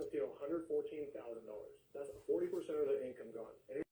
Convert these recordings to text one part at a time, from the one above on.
up to $114,000. That's 40% of their income gone. And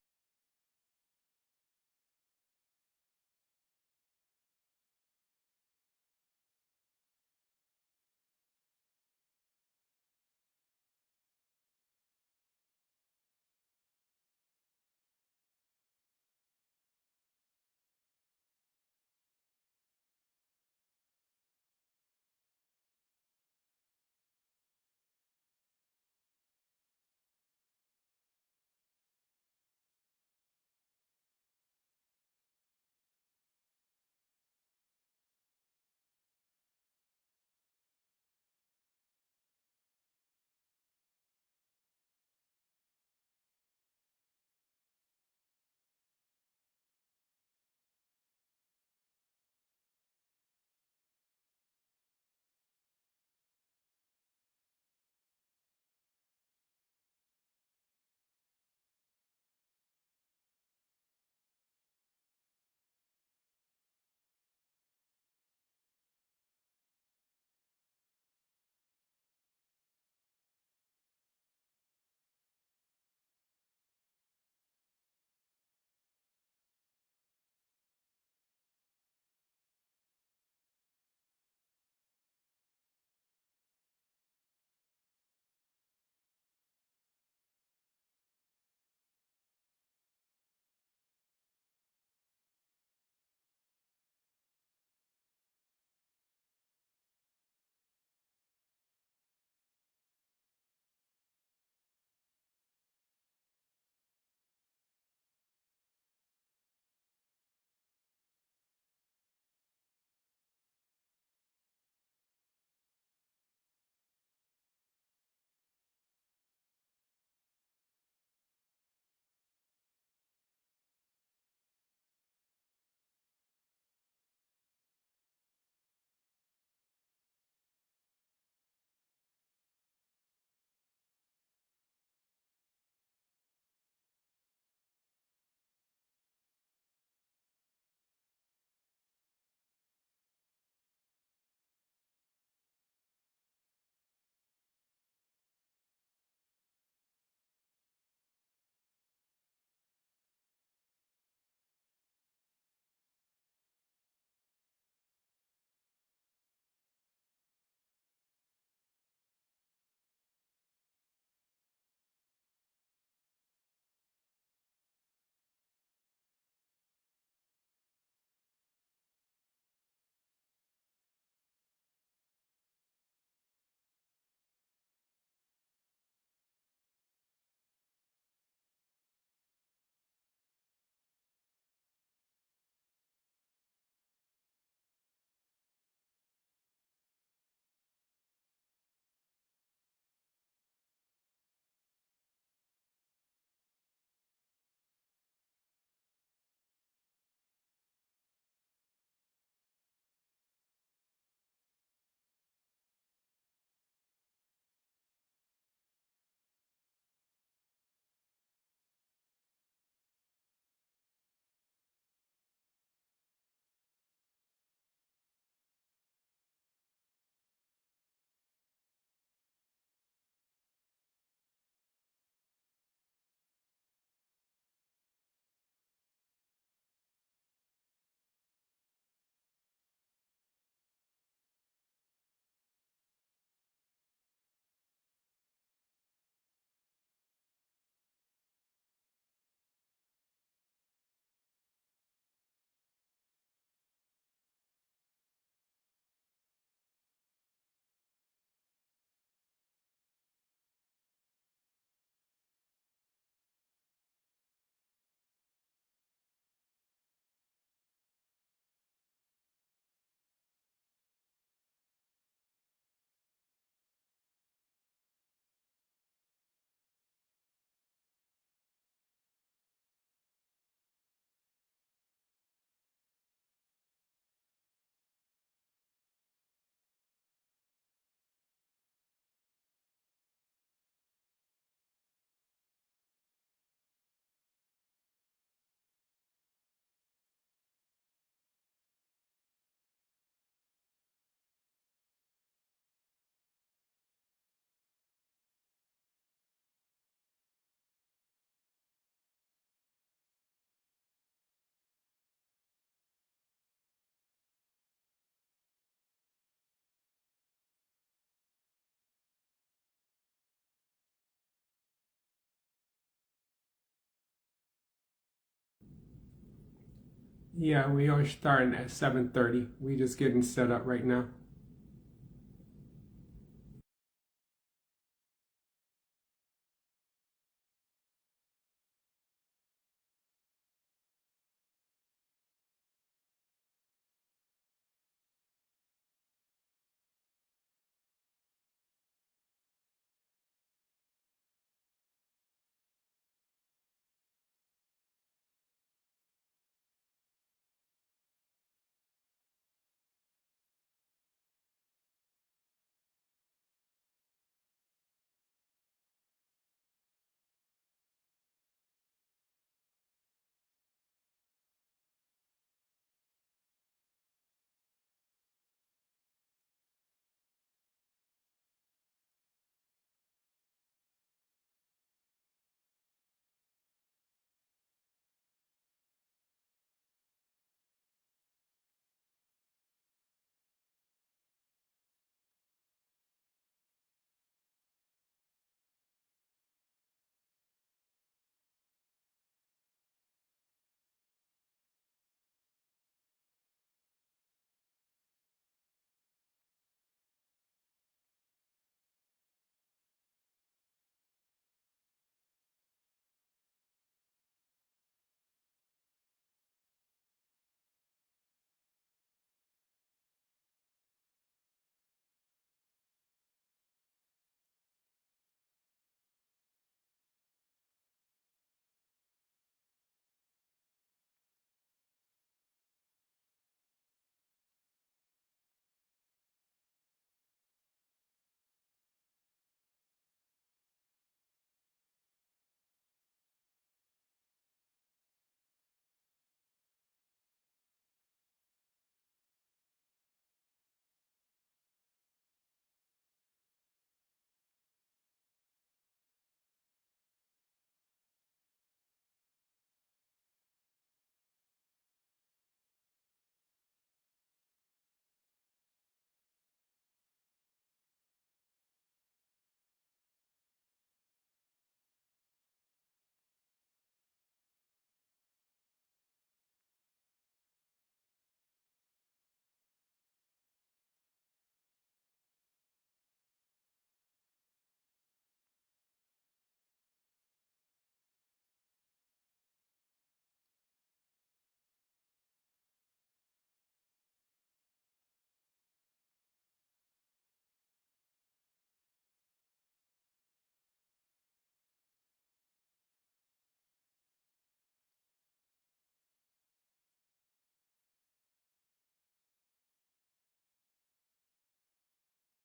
Yeah, we are starting at 7:30. We just getting set up right now.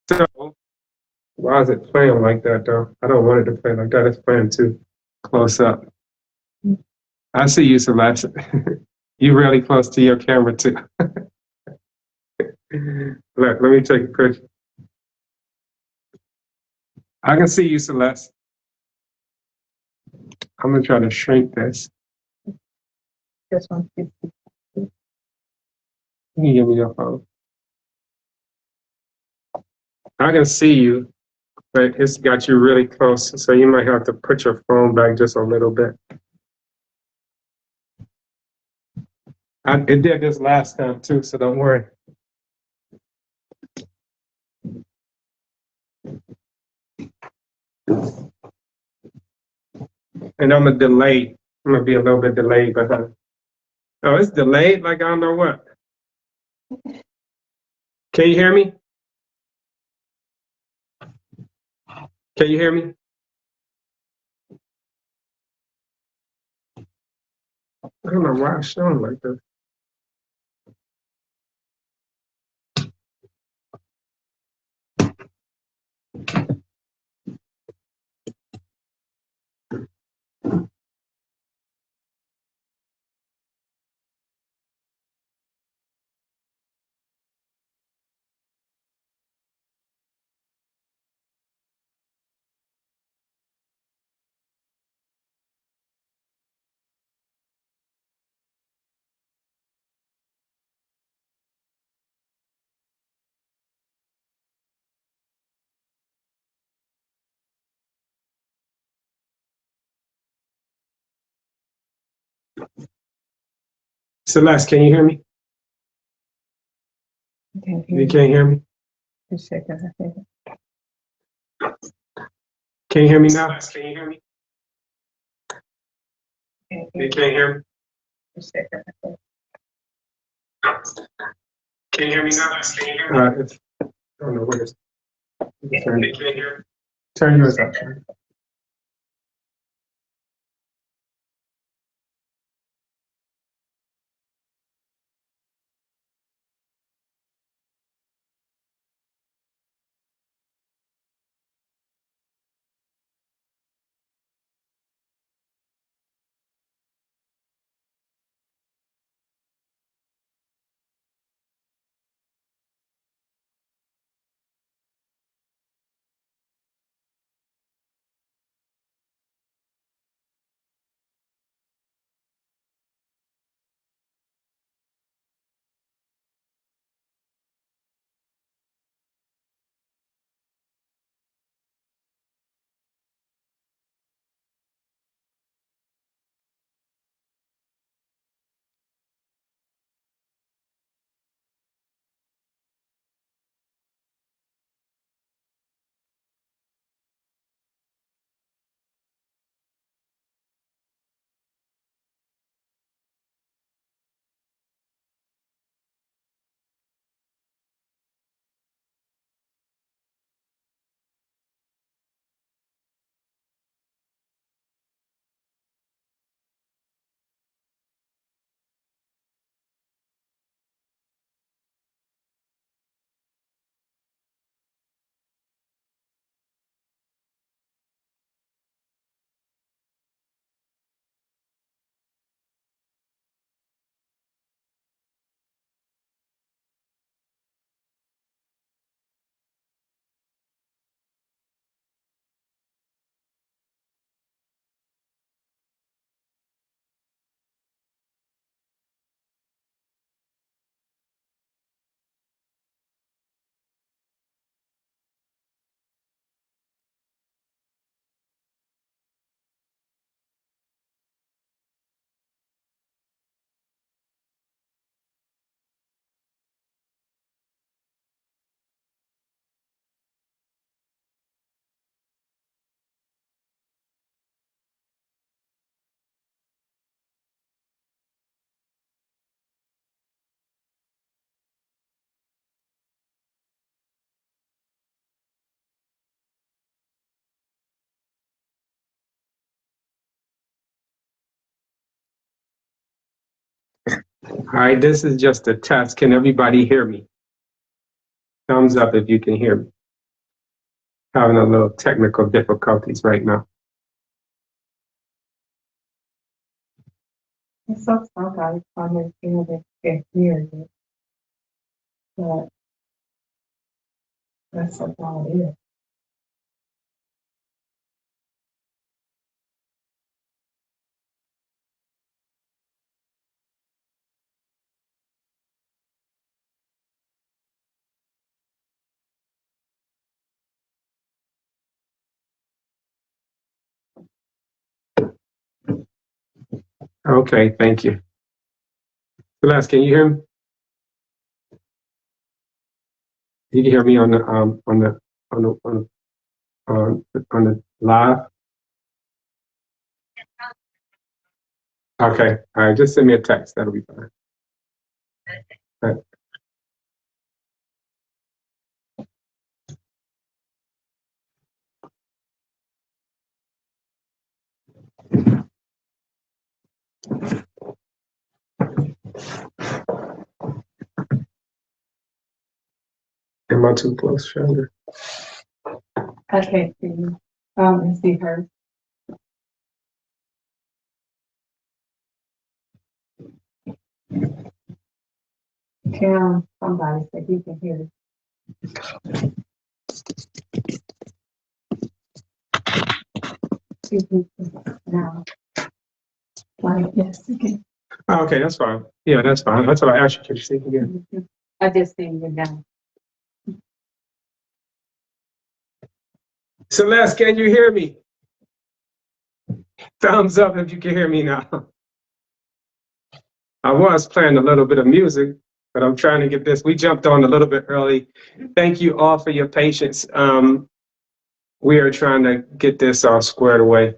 So, why is it playing like that though? I don't want it to play like that. It's playing too close up. I see you, Celeste. You really close to your camera too. Look, let me take a picture. I can see you, Celeste. I'm gonna try to shrink this. This one. You can give me your phone. I can see you, but it's got you really close, so you might have to put your phone back just a little bit. It did this last time too, so don't worry. And I'm gonna delay. I'm gonna be a little bit delayed behind. Oh, it's delayed like I don't know what. Can you hear me? Can you hear me? I don't know why it's showing like this. Celeste, can you hear me? Can't hear You you. can't hear me? Just a second, I think. Can you hear me now? Can you hear me? Can't You hear can't hear me? Just a second, I think. Can you hear me now? Can you hear me? I don't know what it's. Turn yours up. All right, this is just a test. Can everybody hear me? Thumbs up if you can hear me. Having a little technical difficulties right now. It's so sometimes I feel that they hear you, but that's about it. Okay, thank you. Celeste, can you hear me? You can hear me on the on the live. Okay, all right. Just send me a text. That'll be fine. All right. Am I too close, Chandra? I can't see you. See her. Kim, somebody said he can hear you. Now, like, yes, again. Oh, okay, that's fine. Yeah, that's fine. That's what I asked you. Can you see again? I just seen you now. Celeste, can you hear me? Thumbs up if you can hear me now. I was playing a little bit of music, but I'm trying to get this. We jumped on a little bit early. Thank you all for your patience. We are trying to get this all squared away.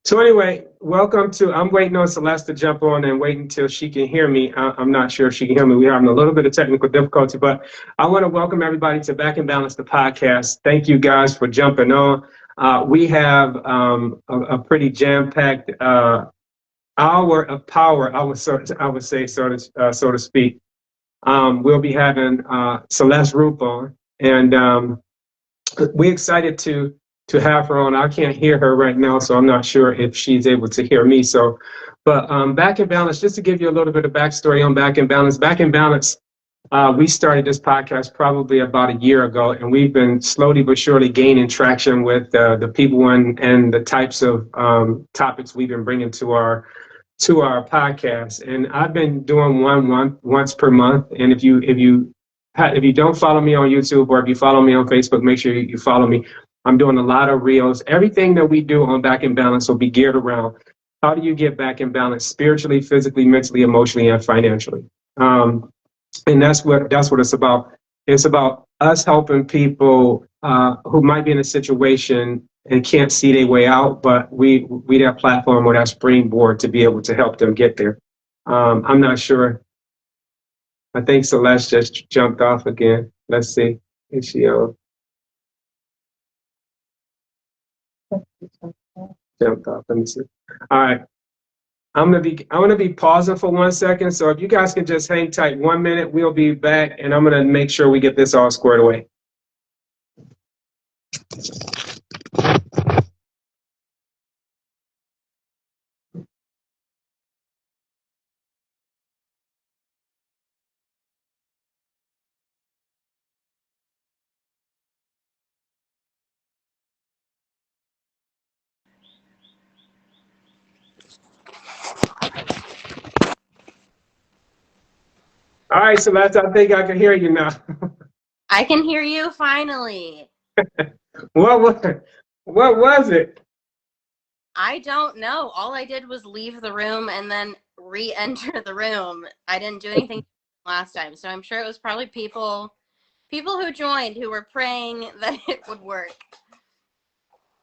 So anyway, welcome to, I'm waiting on Celeste to jump on and waiting until she can hear me. I'm not sure if she can hear me. We're having a little bit of technical difficulty, but I want to welcome everybody to Back and Balance, the podcast. Thank you guys for jumping on. We have a pretty jam-packed hour of power, I would say, so to speak. We'll be having Celeste Rupp on, and we're excited to have her on. I can't hear her right now, so I'm not sure if she's able to hear me. So, but Back in Balance, just to give you a little bit of backstory on Back in Balance. Back in Balance, we started this podcast probably about a year ago, and we've been slowly but surely gaining traction with the people and the types of topics we've been bringing to our podcast. And I've been doing one once per month. And if you don't follow me on YouTube, or if you follow me on Facebook, make sure you follow me. I'm doing a lot of reels. Everything that we do on Back in Balance will be geared around how do you get back in balance spiritually, physically, mentally, emotionally, and financially. And that's what it's about. It's about us helping people who might be in a situation and can't see their way out, but we that platform or that springboard to be able to help them get there. I'm not sure. I think Celeste just jumped off again. Let's see. Is she on? Jumped off. Let me see. All right. I'm gonna be pausing for 1 second. So if you guys can just hang tight 1 minute, we'll be back, and I'm gonna make sure we get this all squared away. All right, Celeste, I think I can hear you now. I can hear you finally. What was it? I don't know. All I did was leave the room and then re-enter the room. I didn't do anything last time, so I'm sure it was probably people who joined who were praying that it would work.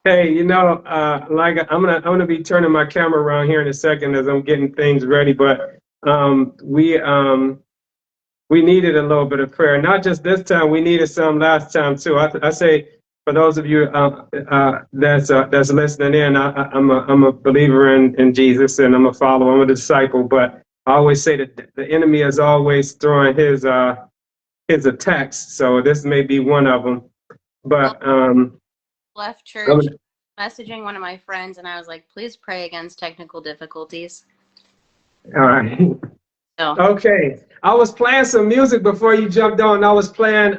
Hey, like I'm gonna be turning my camera around here in a second as I'm getting things ready, but we needed a little bit of prayer. Not just this time, we needed some last time too. I say for those of you that's listening in, I'm a believer in Jesus, and I'm a follower. I'm a disciple. But I always say that the enemy is always throwing his attacks. So this may be one of them. But Left church, messaging one of my friends, and I was like, "Please pray against technical difficulties." All right. So. Okay, I was playing some music before you jumped on. I was playing,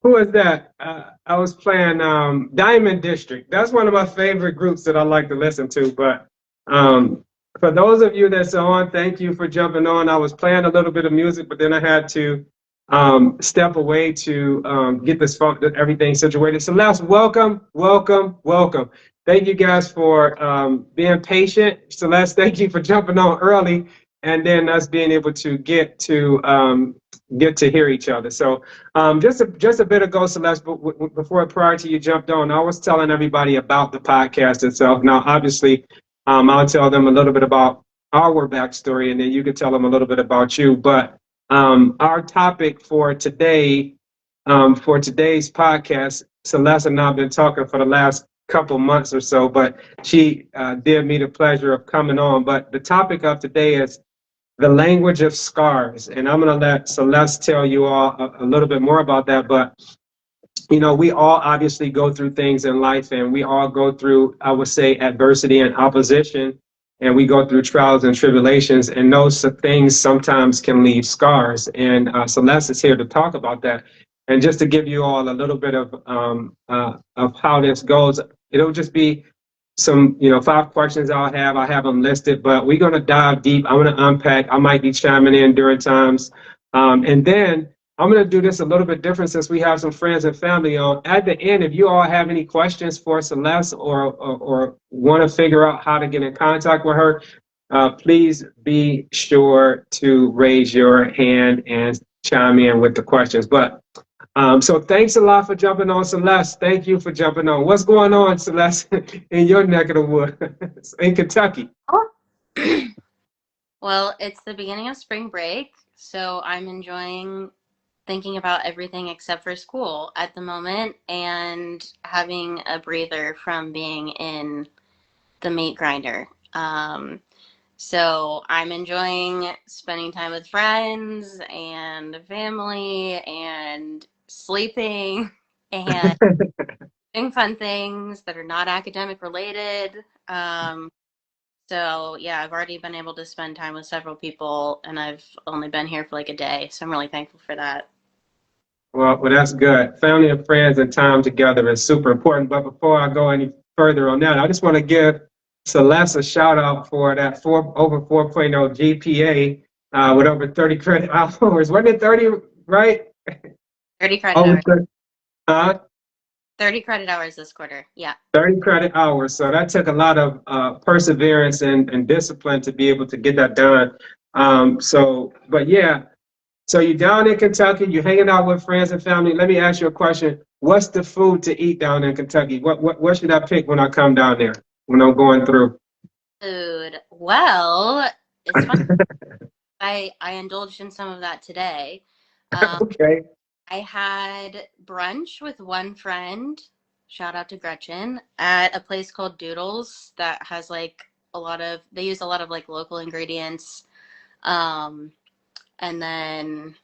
who is that? I was playing Diamond District. That's one of my favorite groups that I like to listen to. But for those of you that's on, thank you for jumping on. I was playing a little bit of music, but then I had to step away to get everything situated. So welcome. Thank you guys for being patient. Celeste, thank you for jumping on early, and then us being able to get to hear each other. So just a bit ago, Celeste, prior to you jumped on, I was telling everybody about the podcast itself. Now, obviously, I'll tell them a little bit about our backstory, and then you can tell them a little bit about you. But our topic for today, for today's podcast, Celeste and I have been talking for the last couple months or so, but she did me the pleasure of coming on. But the topic of today is the language of scars. And I'm going to let Celeste tell you all a little bit more about that. But, we all obviously go through things in life, and we all go through, I would say, adversity and opposition, and we go through trials and tribulations, and those things sometimes can leave scars. And Celeste is here to talk about that. And just to give you all a little bit of how this goes, it'll just be some, 5 questions I have them listed, but we're going to dive deep. I'm going to unpack. I might be chiming in during times. And then I'm going to do this a little bit different since we have some friends and family on. At the end, if you all have any questions for Celeste or want to figure out how to get in contact with her, please be sure to raise your hand and chime in with the questions. But so thanks a lot for jumping on, Celeste. Thank you for jumping on. What's going on, Celeste, in your neck of the woods in Kentucky? Well, it's the beginning of spring break, so I'm enjoying thinking about everything except for school at the moment and having a breather from being in the meat grinder. So I'm enjoying spending time with friends and family and sleeping and doing fun things that are not academic related. So yeah, I've already been able to spend time with several people, and I've only been here for like a day, so I'm really thankful for that. Well, that's good. Family and friends and time together is super important. But before I go any further on that, I just want to give Celeste a shout out for that over 4.0 GPA with over 30 credit hours. Wasn't it 30, right? 30 credit Over hours. 30, 30 credit hours this quarter. Yeah. 30 credit hours. So that took a lot of perseverance and discipline to be able to get that done. But yeah. So you're down in Kentucky, you're hanging out with friends and family. Let me ask you a question. What's the food to eat down in Kentucky? What should I pick when I come down there, when I'm going through? Food. Well, it's fun. I indulged in some of that today. Okay. I had brunch with one friend, shout out to Gretchen, at a place called Doodles that has like they use a lot of like local ingredients. And then,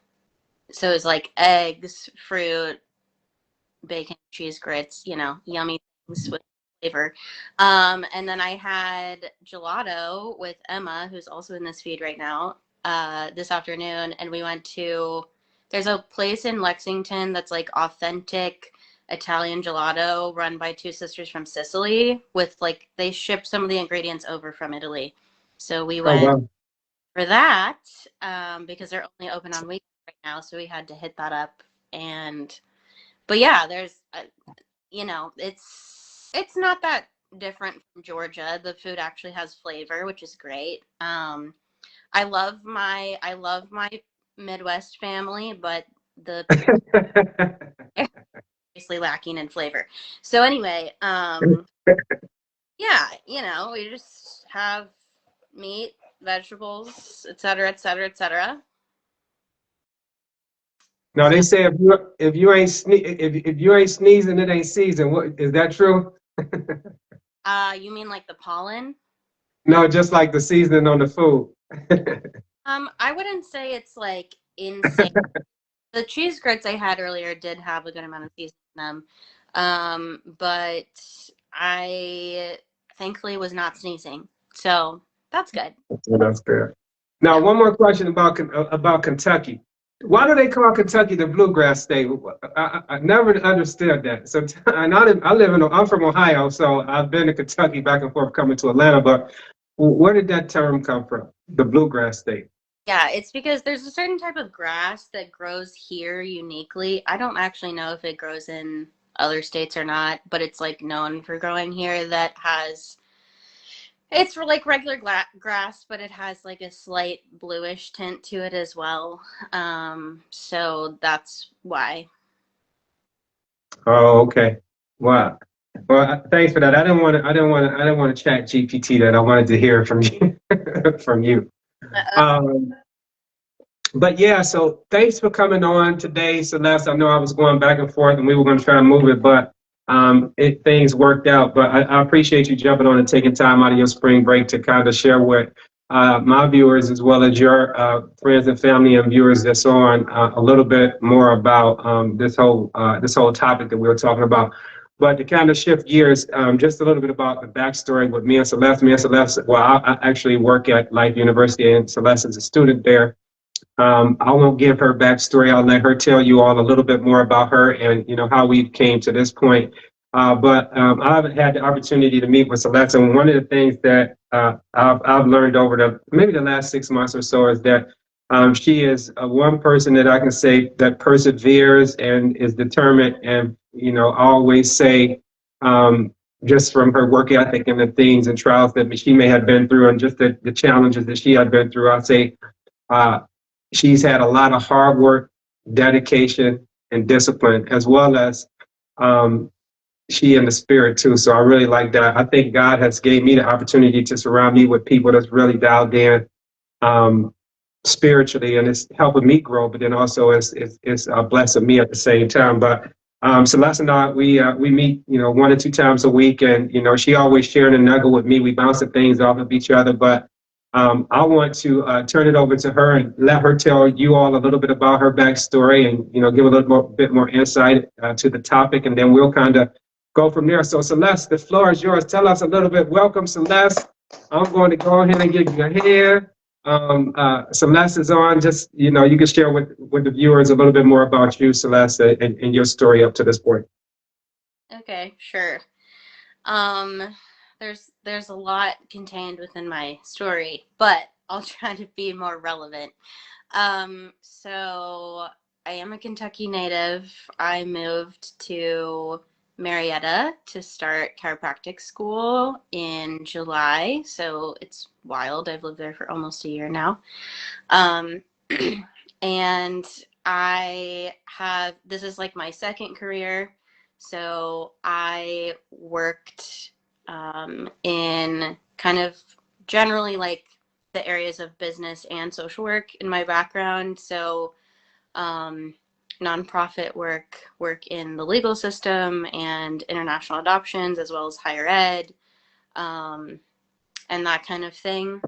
so it was like eggs, fruit, bacon, cheese grits, yummy things with flavor. And then I had gelato with Emma, who's also in this feed right now, this afternoon. And we went there's a place in Lexington that's like authentic Italian gelato run by two sisters from Sicily with they ship some of the ingredients over from Italy. So we went. Oh, wow. For that, because they're only open on weekends right now, so we had to hit that up. But yeah, there's, it's not that different from Georgia. The food actually has flavor, which is great. I love my Midwest family, but the obviously lacking in flavor. So anyway, yeah, we just have meat, vegetables, et cetera, et cetera, et cetera. Now they say if you ain't sneezing, it ain't season. What is that true? You mean like the pollen? No, just like the seasoning on the food. I wouldn't say it's like insane. The cheese grits I had earlier did have a good amount of seasoning in them. But I thankfully was not sneezing. So that's good. That's good. Now, one more question about Kentucky. Why do they call Kentucky the bluegrass state? I never understood that. So, and I'm from Ohio, so I've been to Kentucky back and forth coming to Atlanta. But where did that term come from? The bluegrass state. Yeah, it's because there's a certain type of grass that grows here uniquely. I don't actually know if it grows in other states or not, but it's like known for growing here that has. It's like regular grass, but it has like a slight bluish tint to it as well. So that's why. Oh, okay. Wow. Well, thanks for that. I didn't want to chat GPT that. I wanted to hear from you. From you. But yeah, so thanks for coming on today, Celeste. I know I was going back and forth, and we were going to try to move it, but things worked out. But I appreciate you jumping on and taking time out of your spring break to kind of share with my viewers, as well as your friends and family and viewers that's on, a little bit more about this whole topic that we were talking about. But to kind of shift gears, just a little bit about the backstory with me and Celeste. Me and Celeste, well, I actually work at Life University, and Celeste is a student there. I won't give her backstory. I'll let her tell you all a little bit more about her and how we came to this point. But I've had the opportunity to meet with Celeste, and one of the things that I've learned over maybe the last 6 months or so is that She is one person that I can say that perseveres and is determined, and always say, just from her work ethic and the things and trials that she may have been through, and just the challenges that she had been through. I'd say uh, she's had a lot of hard work, dedication, and discipline, as well as um, she in the spirit too. So I really like that. I think God has gave me the opportunity to surround me with people that's really dialed in um, spiritually, and it's helping me grow. But then also it's blessing me at the same time. But Celeste and I, we meet 1 or 2 times a week, and she always sharing a nugget with me. We bouncing things off of each other, but. I want to turn it over to her and let her tell you all a little bit about her backstory, and give a bit more insight to the topic, and then we'll kind of go from there. So Celeste, the floor is yours. Tell us a little bit. Welcome, Celeste. I'm going to go ahead and give you a hand. Celeste is on. Just you can share with the viewers a little bit more about you, Celeste, and your story up to this point. Okay, sure. There's a lot contained within my story, but I'll try to be more relevant. So I am a Kentucky native. I moved to Marietta to start chiropractic school in July. So it's wild. I've lived there for almost a year now. And this is like my second career. So I worked in kind of generally like the areas of business and social work in my background. So nonprofit work in the legal system and international adoptions, as well as higher ed, and that kind of thing.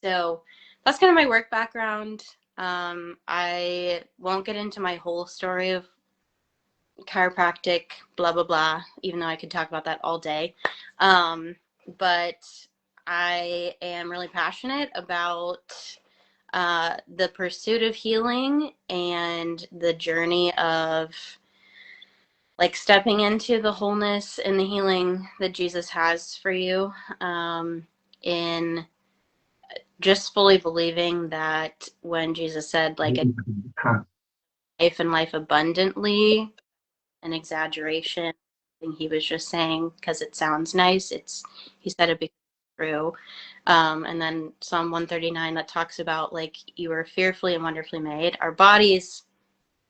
So that's kind of my work background. I won't get into my whole story of chiropractic, blah, blah, blah, even though I could talk about that all day. But I am really passionate about the pursuit of healing and the journey of like stepping into the wholeness and the healing that Jesus has for you, in just fully believing that when Jesus said like life and life abundantly, an exaggeration, he was just saying because it sounds nice. He said it because it's true. And then Psalm 139 that talks about like you are fearfully and wonderfully made. Our bodies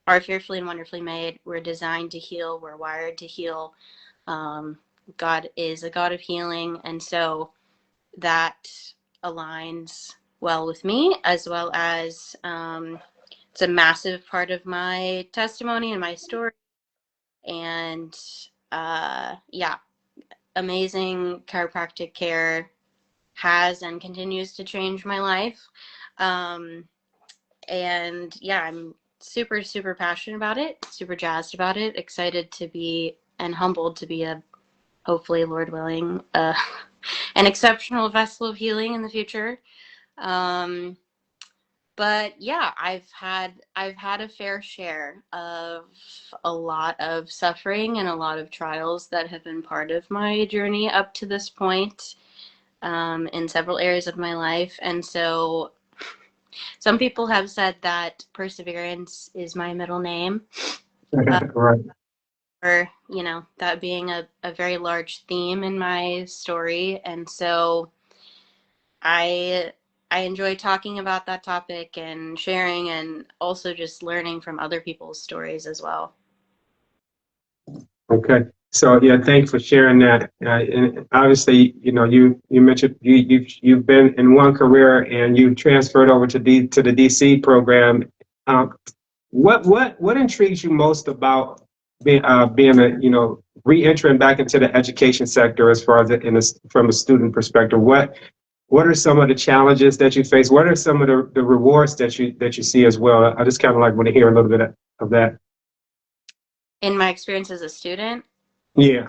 are fearfully and wonderfully made. We're designed to heal. We're wired to heal. God is a God of healing, and so that aligns well with me, as well as it's a massive part of my testimony and my story. And yeah, amazing chiropractic care has and continues to change my life. And yeah, I'm super, super passionate about it, super jazzed about it, excited to be and humbled to be hopefully, Lord willing, an exceptional vessel of healing in the future. But yeah, I've had a fair share of a lot of suffering and a lot of trials that have been part of my journey up to this point, in several areas of my life. And so some people have said that perseverance is my middle name. Right. Or, that being a very large theme in my story. And so I enjoy talking about that topic and sharing, and also just learning from other people's stories as well. Okay. So yeah, thanks for sharing that. And obviously, you mentioned you've been in one career and you transferred over to the DC program. What intrigues you most about being a re-entering back into the education sector, as far as from a student perspective? What are some of the challenges that you face? What are some of the rewards that you see as well? I just kind of like want to hear a little bit of that. In my experience as a student, Yeah.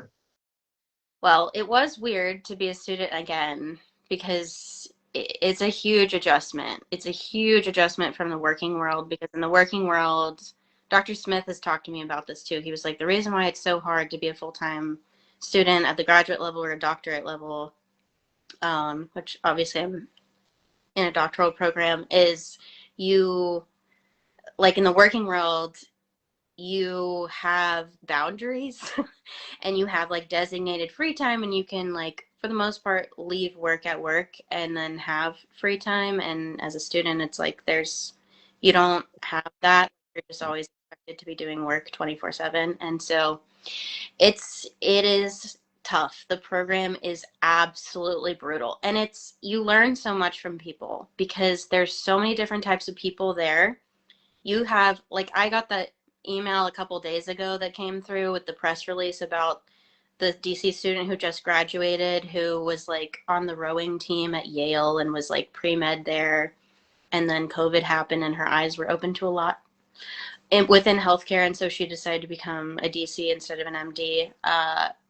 well, it was weird to be a student again, because it's a huge adjustment. It's a huge adjustment from the working world, because in the working world, Dr. Smith has talked to me about this too. He was like, the reason why it's so hard to be a full-time student at the graduate level or a doctorate level, which obviously I'm in a doctoral program, is you, like in the working world, you have boundaries and you have like designated free time, and you can, like, for the most part, leave work at work and then have free time. And as a student, it's like you don't have that. You're just always expected to be doing work 24/7. And so it is tough. The program is absolutely brutal. And you learn so much from people because there's so many different types of people there. You have, like, I got that email a couple days ago that came through with the press release about the DC student who just graduated, who was like on the rowing team at Yale and was like pre-med there. And then COVID happened and her eyes were open to a lot within healthcare. And so she decided to become a DC instead of an MD.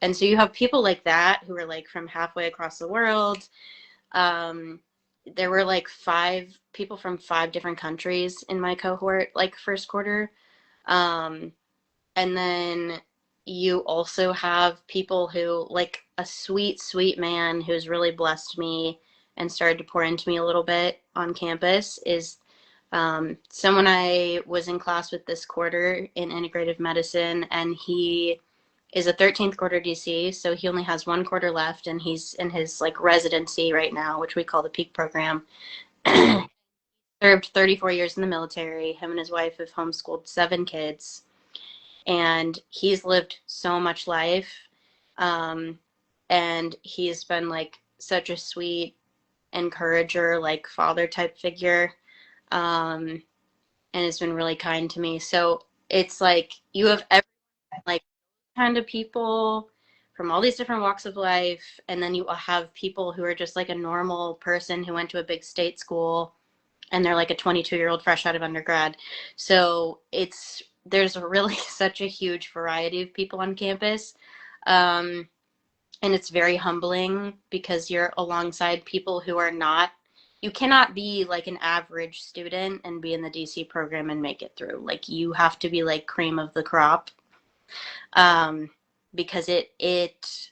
And so you have people like that who are like from halfway across the world. There were like 5 people from 5 different countries in my cohort, like first quarter. And then you also have people who, like a sweet, sweet man who's really blessed me and started to pour into me a little bit on campus is someone I was in class with this quarter in integrative medicine, and he is a 13th quarter DC, so he only has 1 quarter left, and he's in his like residency right now, which we call the peak program. Served 34 years in the military. Him and his wife have homeschooled 7 kids, and he's lived so much life. And he's been like such a sweet encourager, like father type figure. And has been really kind to me. So it's like you have every like kind of people from all these different walks of life, and then you have people who are just like a normal person who went to a big state school and they're like a 22-year-old fresh out of undergrad. So there's really such a huge variety of people on campus. And it's very humbling because you're alongside people who are not, you cannot be like an average student and be in the DC program and make it through. Like you have to be like cream of the crop, because it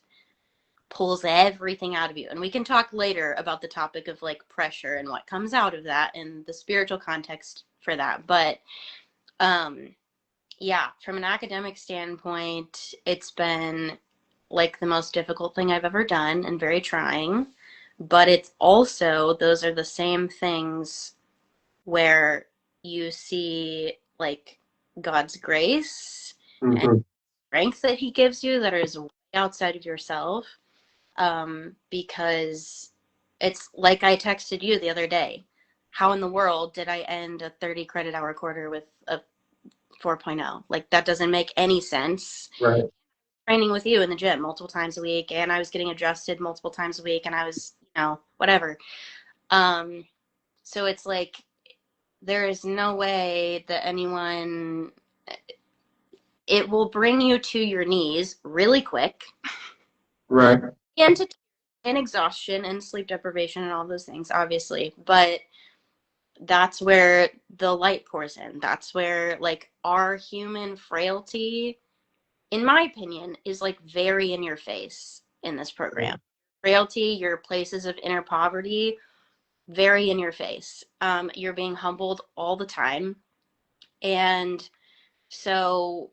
pulls everything out of you. And we can talk later about the topic of like pressure and what comes out of that and the spiritual context for that. But yeah, from an academic standpoint, it's been like the most difficult thing I've ever done and very trying. But it's also, those are the same things where you see like God's grace and strength that he gives you that is way outside of yourself. Because it's like I texted you the other day. How in the world did I end a 30 credit hour quarter with a 4.0? Like that doesn't make any sense. Right. Training with you in the gym multiple times a week, and I was getting adjusted multiple times a week, and I was, whatever. So it's like there is no way that anyone, it will bring you to your knees really quick. Right. And exhaustion and sleep deprivation and all those things, obviously. But that's where the light pours in. That's where like our human frailty, in my opinion, is like very in your face in this program. Frailty, your places of inner poverty, very in your face. You're being humbled all the time. And so,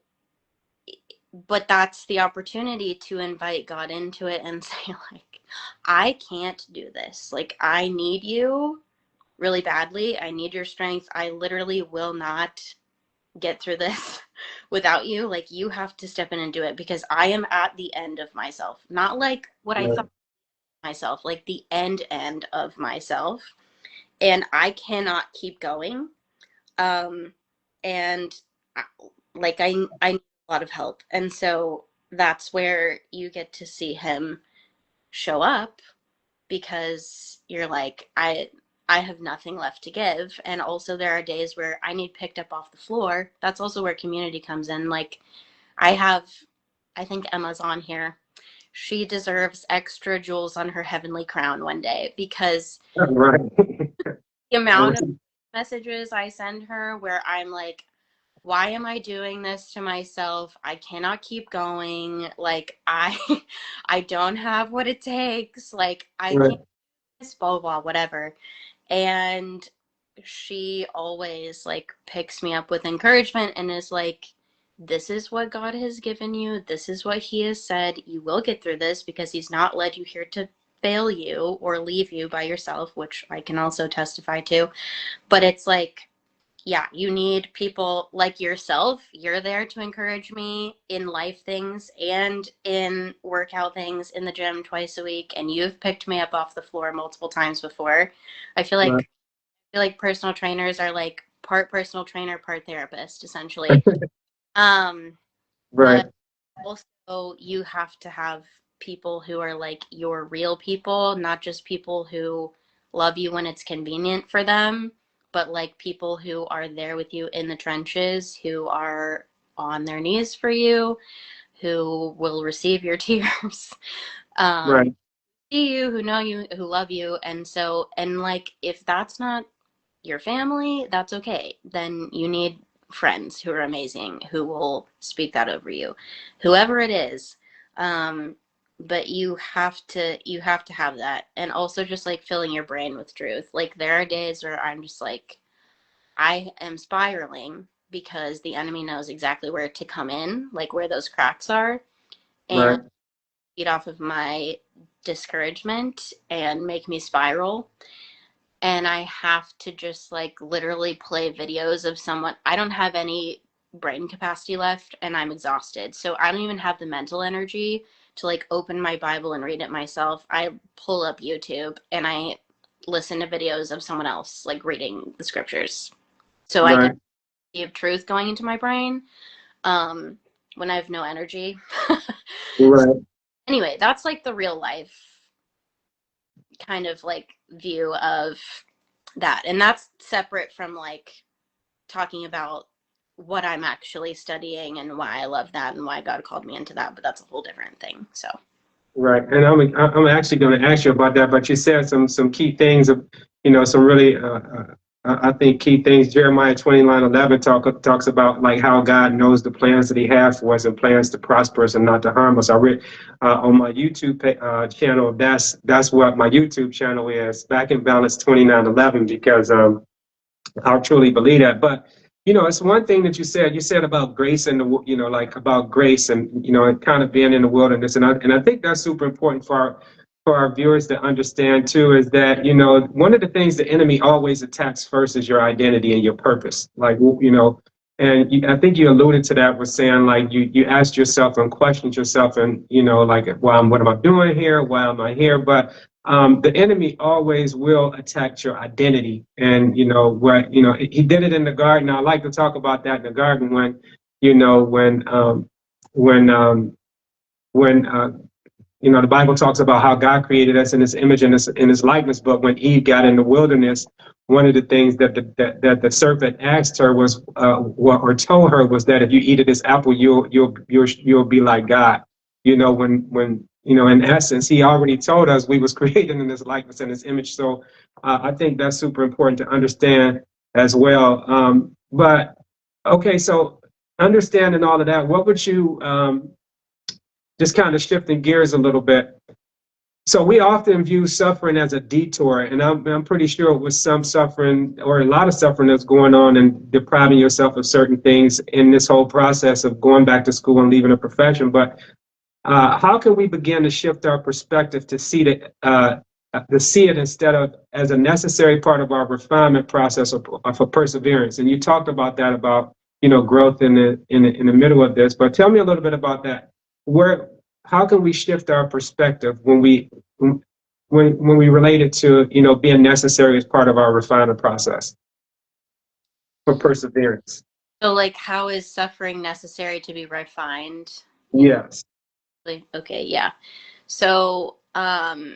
but that's the opportunity to invite God into it and say, like, I can't do this. Like, I need you really badly. I need your strength. I literally will not get through this without you. Like, you have to step in and do it because I am at the end of myself. Not like what I thought myself, like the end of myself. And I cannot keep going. And like I need a lot of help. And so that's where you get to see him show up, because you're like, I have nothing left to give. And also there are days where I need picked up off the floor. That's also where community comes in. Like I think Emma's on here. She deserves extra jewels on her heavenly crown one day, because Right. the amount of messages I send her where I'm like, why am I doing this to myself? I cannot keep going. Like I don't have what it takes. Like I can't, blah, blah, whatever. And she always like picks me up with encouragement and is like, this is what God has given you. This is what he has said. You will get through this because he's not led you here to fail you or leave you by yourself, which I can also testify to. But it's like, yeah, you need people like yourself. You're there to encourage me in life things and in workout things in the gym twice a week. And you've picked me up off the floor multiple times before. I feel Right. like personal trainers are like part personal trainer, part therapist, essentially. Right. But also you have to have people who are like your real people, not just people who love you when it's convenient for them, but like people who are there with you in the trenches, who are on their knees for you, who will receive your tears, Right. see you, who know you, who love you. And so, and like, if that's not your family, that's okay. Then you need friends who are amazing, who will speak that over you, whoever it is. Um, but you have to have that, and also just like filling your brain with truth. Like there are days where I'm just like, I am spiraling because the enemy knows exactly where to come in, like where those cracks are, and Right. feed off of my discouragement and make me spiral. And I have to just like literally play videos of someone. I don't have any brain capacity left and I'm exhausted. So I don't even have the mental energy to like open my Bible and read it myself. I pull up YouTube and I listen to videos of someone else like reading the scriptures. So I get Right. the truth going into my brain um, when I have no energy. Right. Anyway, that's like the real life kind of like view of that. And that's separate from like talking about what I'm actually studying and why I love that and why God called me into that, but that's a whole different thing. So, Right. And I'm actually going to ask you about that, but you said some key things of, some really, I think key things. Jeremiah 29:11 talks about like how God knows the plans that he has for us and plans to prosper us and not to harm us. I read on my YouTube channel, that's what my YouTube channel is, Back in Balance 29:11, because I truly believe that. But it's one thing that you said. You said about grace and like about grace and and kind of being in the wilderness, and I think that's super important for our viewers to understand too. Is that one of the things the enemy always attacks first is your identity and your purpose. Like and I think you alluded to that with saying like you asked yourself and questioned yourself and like, well, what am I doing here? Why am I here? But the enemy always will attack your identity. And, he did it in the garden. I like to talk about that in the garden when, you know, when, when, the Bible talks about how God created us in his image and in his likeness. But when Eve got in the wilderness, one of the things that the serpent asked her was, or told her was that if you eat of this apple, you'll be like God. When in essence, he already told us we was created in his likeness and his image. So I think that's super important to understand as well. But okay, so understanding all of that, what would you just kind of shifting gears a little bit? So we often view suffering as a detour, and I'm pretty sure it was some suffering or a lot of suffering that's going on and depriving yourself of certain things in this whole process of going back to school and leaving a profession. But how can we begin to shift our perspective to see it instead of as a necessary part of our refinement process for perseverance? And you talked about that about growth in the middle of this. But tell me a little bit about that. How can we shift our perspective when we relate it to being necessary as part of our refinement process for perseverance? so like, how is suffering necessary to be refined? Yes. Okay, yeah. So, I,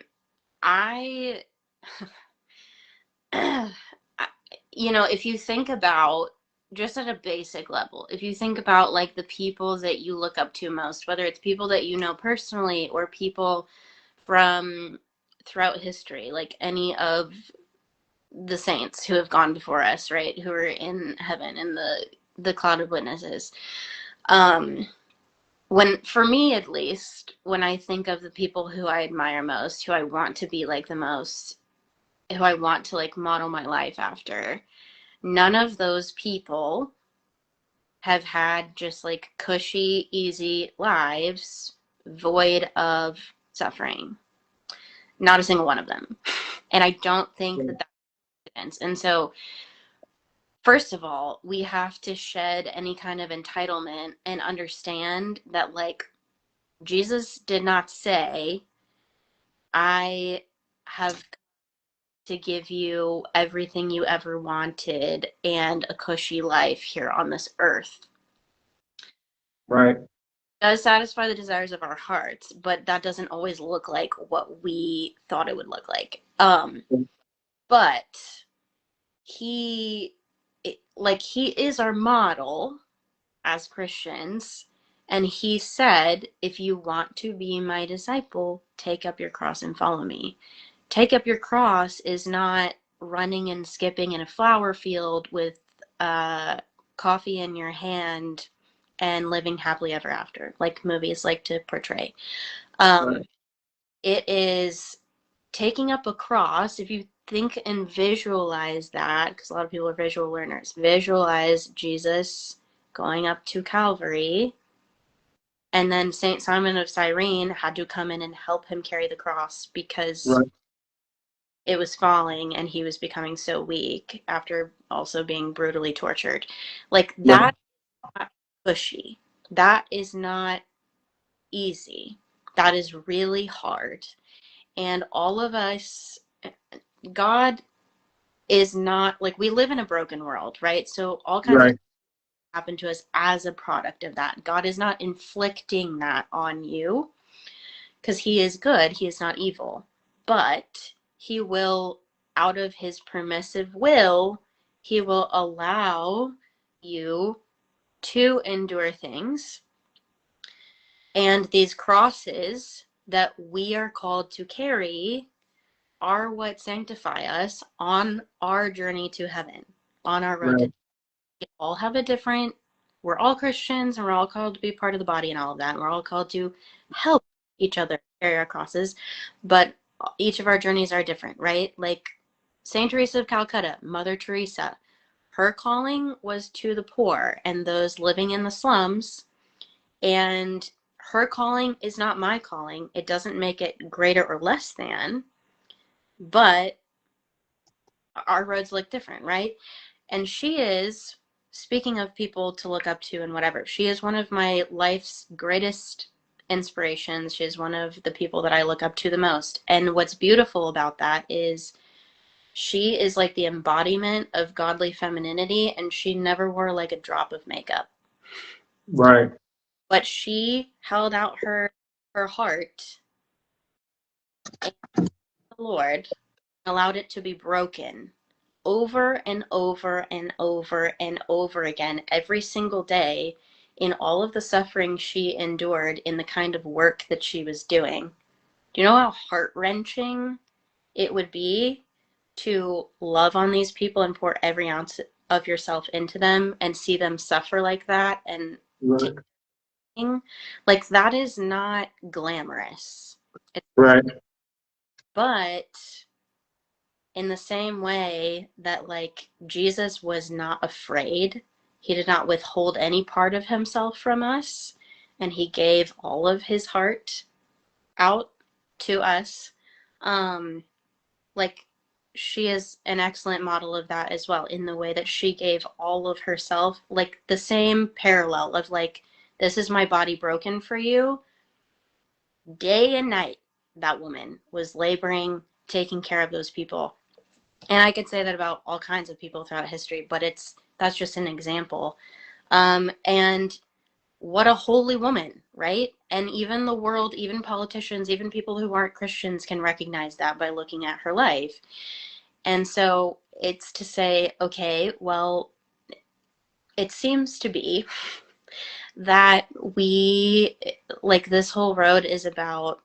if you think about just at a basic level, if you think about like the people that you look up to most, whether it's people that you know personally or people from throughout history, like any of the saints who have gone before us, right? Who are in heaven in the cloud of witnesses. Um, for me at least, when I think of the people who I admire most, who I want to be like the most, who I want to like model my life after, none of those people have had just like cushy, easy lives void of suffering. Not a single one of them. And I don't think that that's evidence. And so, first of all, we have to shed any kind of entitlement and understand that, like, Jesus did not say, I have to give you everything you ever wanted and a cushy life here on this earth. Right. Does satisfy the desires of our hearts, but that doesn't always look like what we thought it would look like. But he he is our model as Christians, and he said, if you want to be my disciple, take up your cross and follow me. Take up your cross is not running and skipping in a flower field with coffee in your hand and living happily ever after, like movies like to portray. Right. It is taking up a cross. If you think and visualize that, because a lot of people are visual learners, visualize Jesus going up to Calvary, and then Saint Simon of Cyrene had to come in and help him carry the cross because Right. it was falling and he was becoming so weak after also being brutally tortured. Like, Right. that's not pushy. That is not easy. That is really hard. And all of us, God is not, like, we live in a broken world, right? So all kinds of Right. things happen to us as a product of that. God is not inflicting that on you because he is good. He is not evil. But he will, out of his permissive will, he will allow you to endure things. And these crosses that we are called to carry are what sanctify us on our journey to heaven, on our road to. Right. We all have a different. We're all Christians, and we're all called to be part of the body and all of that. And we're all called to help each other carry our crosses, but each of our journeys are different, right? Like Saint Teresa of Calcutta, Mother Teresa, her calling was to the poor and those living in the slums, and her calling is not my calling. It doesn't make it greater or less than, but our roads look different, right? And she is, speaking of people to look up to and whatever, she is one of my life's greatest inspirations. She is one of the people that I look up to the most. And what's beautiful about that is she is like the embodiment of godly femininity, and she never wore like a drop of makeup. Right. But she held out her heart and the Lord allowed it to be broken over and over and over and over again every single day in all of the suffering she endured in the kind of work that she was doing. Do you know how heart-wrenching it would be to love on these people and pour every ounce of yourself into them and see them suffer like that and Right. like that is not glamorous. Right. But in the same way that like Jesus was not afraid, he did not withhold any part of himself from us, and he gave all of his heart out to us. um like she is an excellent model of that as well, in the way that she gave all of herself, like the same parallel of like, this is my body broken for you. Day and night that woman was laboring, taking care of those people. And I could say that about all kinds of people throughout history, but that's just an example. And what a holy woman, right? And even the world, even politicians, even people who aren't Christians can recognize that by looking at her life. And so it's to say, okay, well, it seems to be that we, like, this whole road is about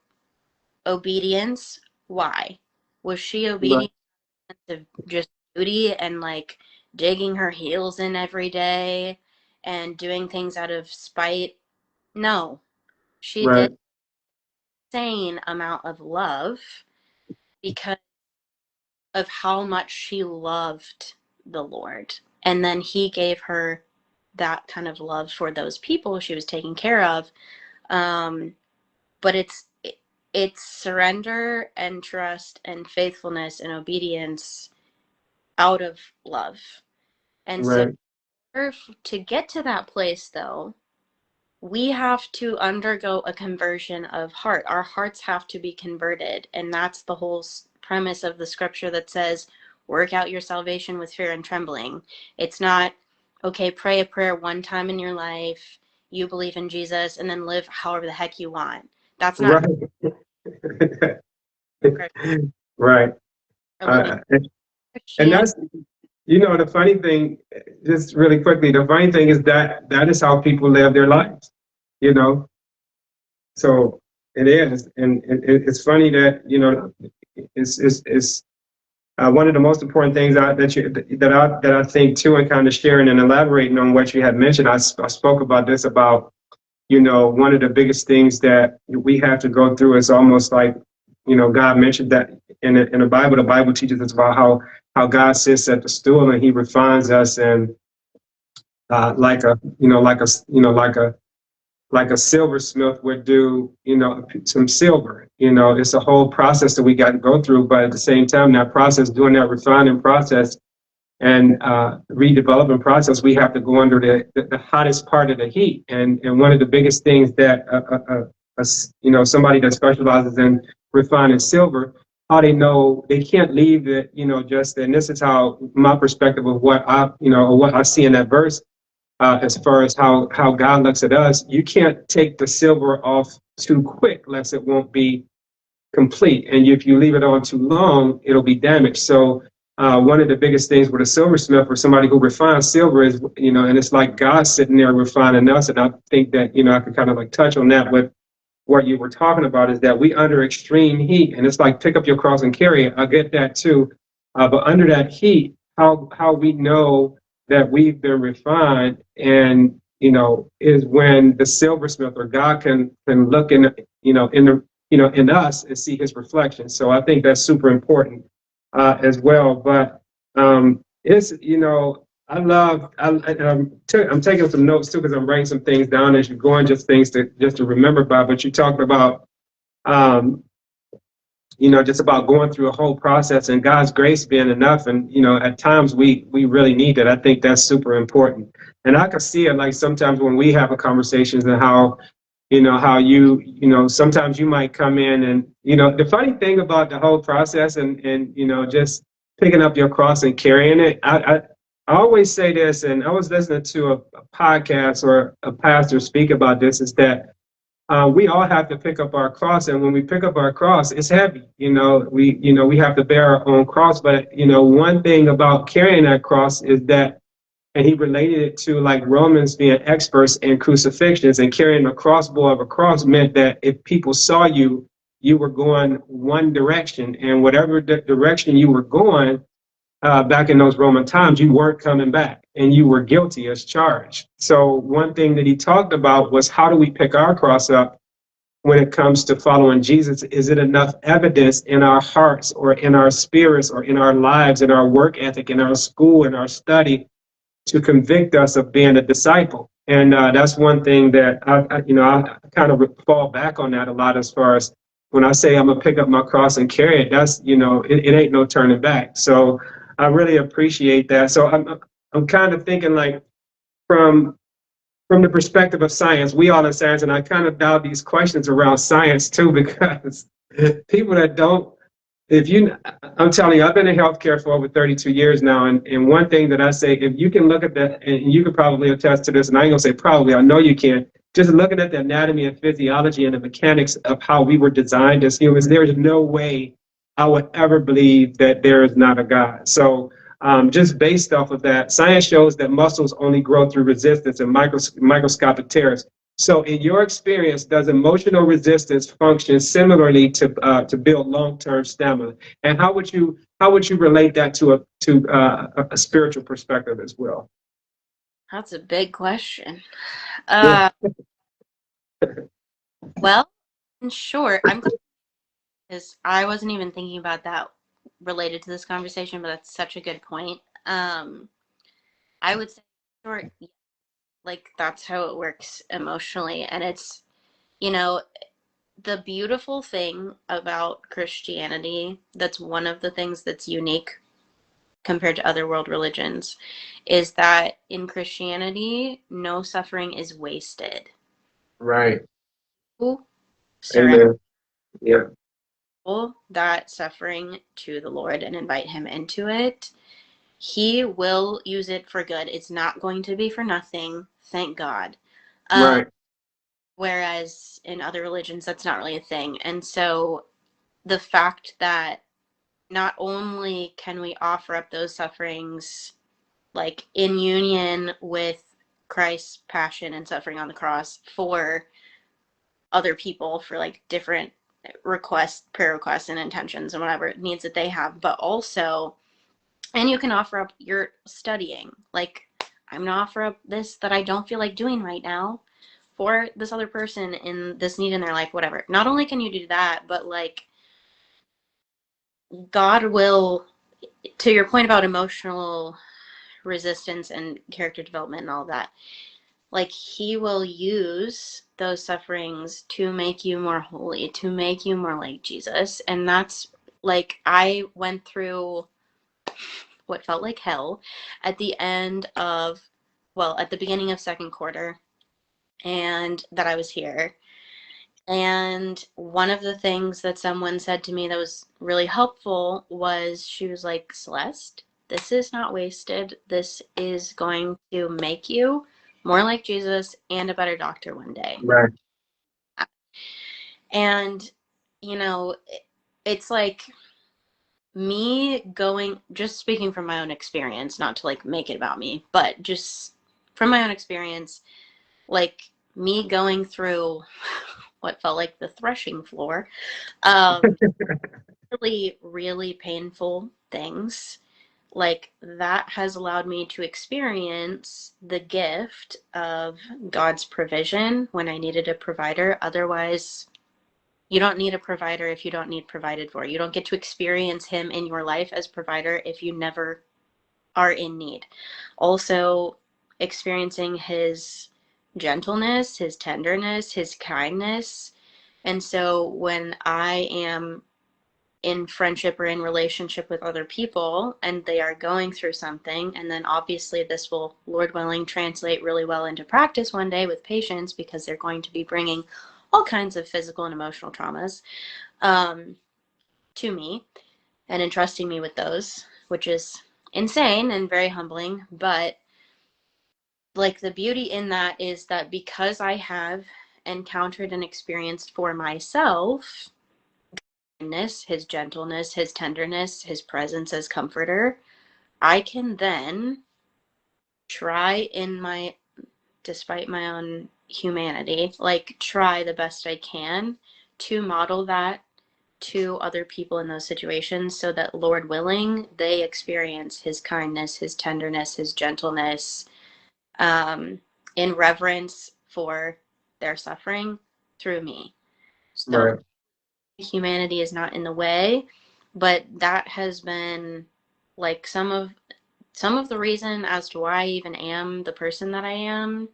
obedience. Why? Was she Right. obedient of just duty and like digging her heels in every day and doing things out of spite? No, she did Right. an insane amount of love because of how much she loved the Lord. And then he gave her that kind of love for those people she was taking care of. But it's surrender and trust and faithfulness and obedience out of love. And so Right. to get to that place, though, we have to undergo a conversion of heart. Our hearts have to be converted. And that's the whole premise of the scripture that says, work out your salvation with fear and trembling. It's not, okay, pray a prayer one time in your life, you believe in Jesus, and then live however the heck you want. That's not Right. Right. a living And Christian. that's, the funny thing, just really quickly, the funny thing is that is how people live their lives, you know? So it is. And it's funny that, it's one of the most important things that I think too, and kind of sharing and elaborating on what you had mentioned. I spoke about this about, one of the biggest things that we have to go through is almost like, God mentioned that in the Bible teaches us about how God sits at the stool and he refines us, and like a silversmith would do, some silver. It's a whole process that we got to go through, but at the same time, that process, doing that refining process and redevelopment process, we have to go under the hottest part of the heat. And one of the biggest things that somebody that specializes in refining silver, how they know they can't leave it, just, and this is how my perspective of what I see in that verse, as far as how God looks at us. You can't take the silver off too quick, lest it won't be complete. And if you leave it on too long, it'll be damaged. So one of the biggest things with a silversmith or somebody who refines silver is, and it's like God sitting there refining us. And I think that, I could kind of like touch on that with what you were talking about, is that we under extreme heat, and it's like pick up your cross and carry it. I get that too. But under that heat, how we know that we've been refined, and, is when the silversmith or God can look in us and see his reflection. So I think that's super important as well. But it's, I'm taking some notes too, because I'm writing some things down as you're going, just things to remember by. But you talked about, just about going through a whole process and God's grace being enough. And, at times we really need it. I think that's super important. And I can see it, like sometimes when we have a conversations, and how, how sometimes you might come in and, the funny thing about the whole process and just picking up your cross and carrying it. I always say this, and I was listening to a podcast or a pastor speak about this, is that we all have to pick up our cross, and when we pick up our cross, it's heavy. We have to bear our own cross. But one thing about carrying that cross is that, and he related it to like Romans being experts in crucifixions, and carrying the crossbow of a cross meant that if people saw you, you were going one direction, and whatever direction you were going, back in those Roman times, you weren't coming back, and you were guilty as charged. So one thing that he talked about was, how do we pick our cross up when it comes to following Jesus? Is it enough evidence in our hearts or in our spirits or in our lives, in our work ethic, in our school, in our study, to convict us of being a disciple? And that's one thing that I kind of fall back on that a lot, as far as when I say I'm gonna pick up my cross and carry it. That's it ain't no turning back. So I really appreciate that. So I'm kind of thinking like from the perspective of science, we all in science, and I kind of doubt these questions around science too, because people that don't, I'm telling you, I've been in healthcare for over 32 years now, and one thing that I say, if you can look at that, and you could probably attest to this, and I ain't gonna say probably, I know you can, just looking at the anatomy and physiology and the mechanics of how we were designed as humans, there is no way I would ever believe that there is not a God. So just based off of that, science shows that muscles only grow through resistance and microscopic tears. So in your experience, does emotional resistance function similarly to build long-term stamina? And how would you relate that to a spiritual perspective as well? That's a big question. Yeah. Well, in short, I'm glad, because I wasn't even thinking about that related to this conversation, but that's such a good point. I would say, short, like that's how it works emotionally, and it's, you know, the beautiful thing about Christianity, that's one of the things that's unique compared to other world religions, is that in Christianity, no suffering is wasted. Right. You surrender Amen. Yeah. that suffering to the Lord and invite Him into it. He will use it for good. It's not going to be for nothing, thank God. Right. Whereas in other religions, that's not really a thing. And so the fact that not only can we offer up those sufferings like in union with Christ's passion and suffering on the cross for other people, for like different requests, prayer requests and intentions and whatever needs that they have, but also, and you can offer up your studying, like I'm gonna offer up this that I don't feel like doing right now for this other person in this need in their life, whatever. Not only can you do that, but like God will, to your point about emotional resistance and character development and all that, like He will use those sufferings to make you more holy, to make you more like Jesus. And that's like, I went through what felt like hell at the end of, well, at the beginning of second quarter, and that I was here. And one of the things that someone said to me that was really helpful was, she was like, Celeste, this is not wasted. This is going to make you more like Jesus and a better doctor one day. Right. And, you know, it's like me going, just speaking from my own experience, not to like make it about me, but just from my own experience, like me going through what felt like the threshing floor, really, really painful things, like that has allowed me to experience the gift of God's provision when I needed a provider. Otherwise, you don't need a provider if you don't need provided for. You don't get to experience Him in your life as provider if you never are in need. Also, experiencing His gentleness, His tenderness, His kindness. And so when I am in friendship or in relationship with other people and they are going through something, and then obviously this will, Lord willing, translate really well into practice one day with patients, because they're going to be bringing all kinds of physical and emotional traumas to me and entrusting me with those, which is insane and very humbling. But like the beauty in that is that because I have encountered and experienced for myself His gentleness, His tenderness, His presence as comforter, I can then try in my, despite my own humanity, like try the best I can to model that to other people in those situations, so that Lord willing, they experience His kindness, His tenderness, His gentleness, in reverence for their suffering through me. So Right. humanity is not in the way, but that has been like some of the reason as to why I even am the person that I am,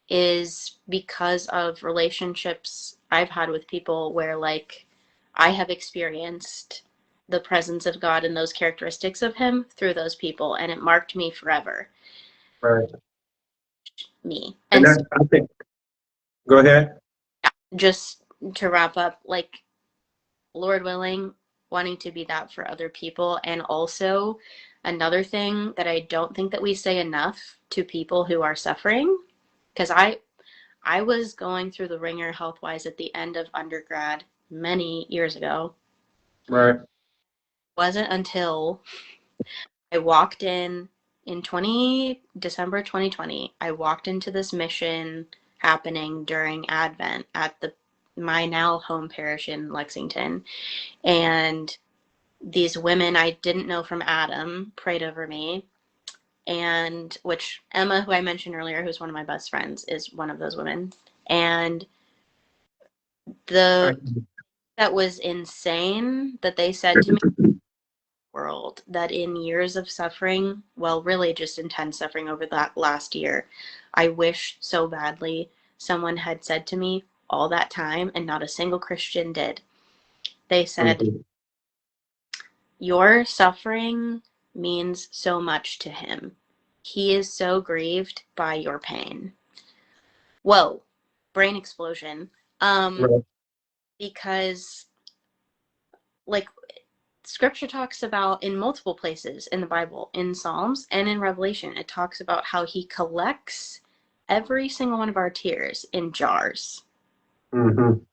is because of relationships I've had with people where like I have experienced the presence of God and those characteristics of Him through those people, and it marked me forever. Right. Me. And And so, that's, I think, go ahead. just to wrap up, like Lord willing, wanting to be that for other people. And also another thing that I don't think that we say enough to people who are suffering, because I was going through the ringer health wise at the end of undergrad many years ago. Right. It wasn't until I walked in December 2020, I walked into this mission happening during Advent at my now home parish in Lexington. And these women I didn't know from Adam prayed over me, and which Emma, who I mentioned earlier, who's one of my best friends, is one of those women. And I, the that was insane that they said to me world that in years of suffering, well, really just intense suffering over that last year, I wish so badly someone had said to me all that time, and not a single Christian did. They said, Mhm. your suffering means so much to him. He is so grieved by your pain. Whoa, brain explosion. Right. Because, like, scripture talks about in multiple places in the Bible, in Psalms and in Revelation, it talks about how he collects every single one of our tears in jars. Mm-hmm.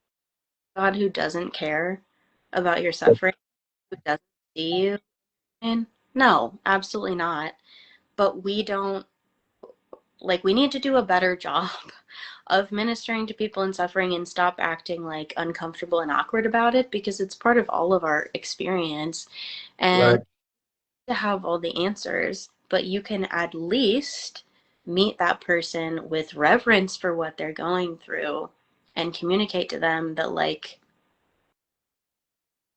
God who doesn't care about your suffering, who doesn't see you, and no, absolutely not. But we don't, like, we need to do a better job of ministering to people in suffering and stop acting like uncomfortable and awkward about it, because it's part of all of our experience. And Right. to have all the answers, but you can at least meet that person with reverence for what they're going through and communicate to them that, like,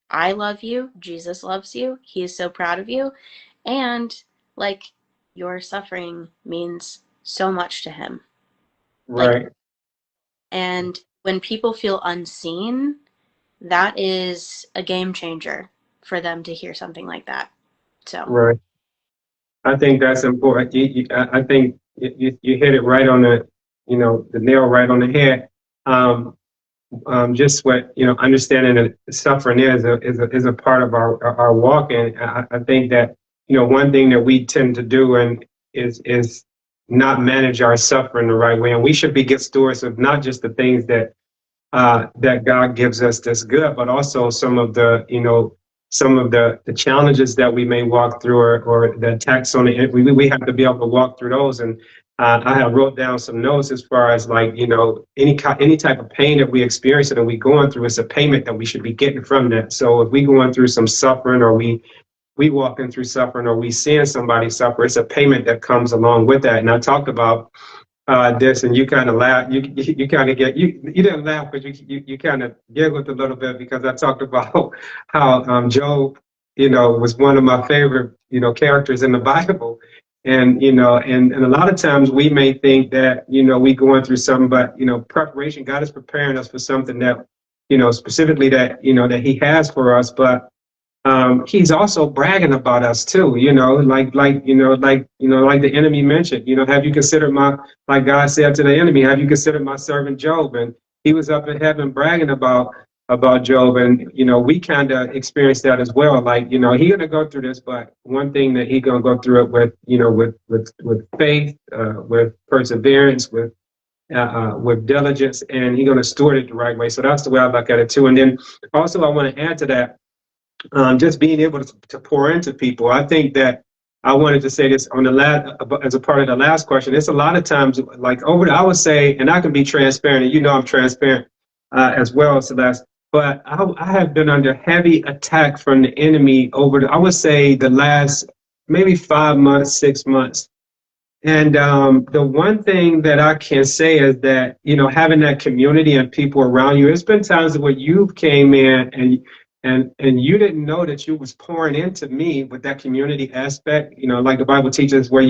I love you, Jesus loves you, he is so proud of you, and, like, your suffering means so much to him. Like, Right. and when people feel unseen, that is a game changer for them to hear something like that. So, Right. I think that's important. I think you hit it right on the, the nail right on the head. Um, just what, understanding that suffering is a part of our walk. And I think that, one thing that we tend to do and is not manage our suffering the right way. And we should be good stewards of not just the things that God gives us that's good, but also some of the challenges that we may walk through, or the attacks on the, we have to be able to walk through those. And I have wrote down some notes as far as, like, any type of pain that we experience and we going through, it's a payment that we should be getting from that. So if we going through some suffering, or we walking through suffering, or we seeing somebody suffer, it's a payment that comes along with that. And I talked about this, and you kind of laugh. You kind of you didn't laugh, but you kind of giggled a little bit, because I talked about how Job, was one of my favorite, characters in the Bible. And and a lot of times we may think that, we going through something, but preparation, God is preparing us for something that, specifically that, that He has for us. But he's also bragging about us too, like the enemy mentioned, have you considered like God said to the enemy, have you considered my servant Job? And he was up in heaven bragging about Job. And, we kind of experienced that as well. Like, he gonna go through this, but one thing that he gonna go through it with, with faith, with perseverance, with diligence, and he gonna steward it the right way. So that's the way I look at it too. And then also I want to add to that, just being able to pour into people. I think that I wanted to say this on the last, as a part of the last question. It's a lot of times, like, I would say, and I can be transparent, and I'm transparent as well, Celeste. But I have been under heavy attack from the enemy over I would say the last maybe 5 months, 6 months. And the one thing that I can say is that, having that community and people around you, it's been times where you came in and you didn't know that you was pouring into me with that community aspect, like the Bible teaches, where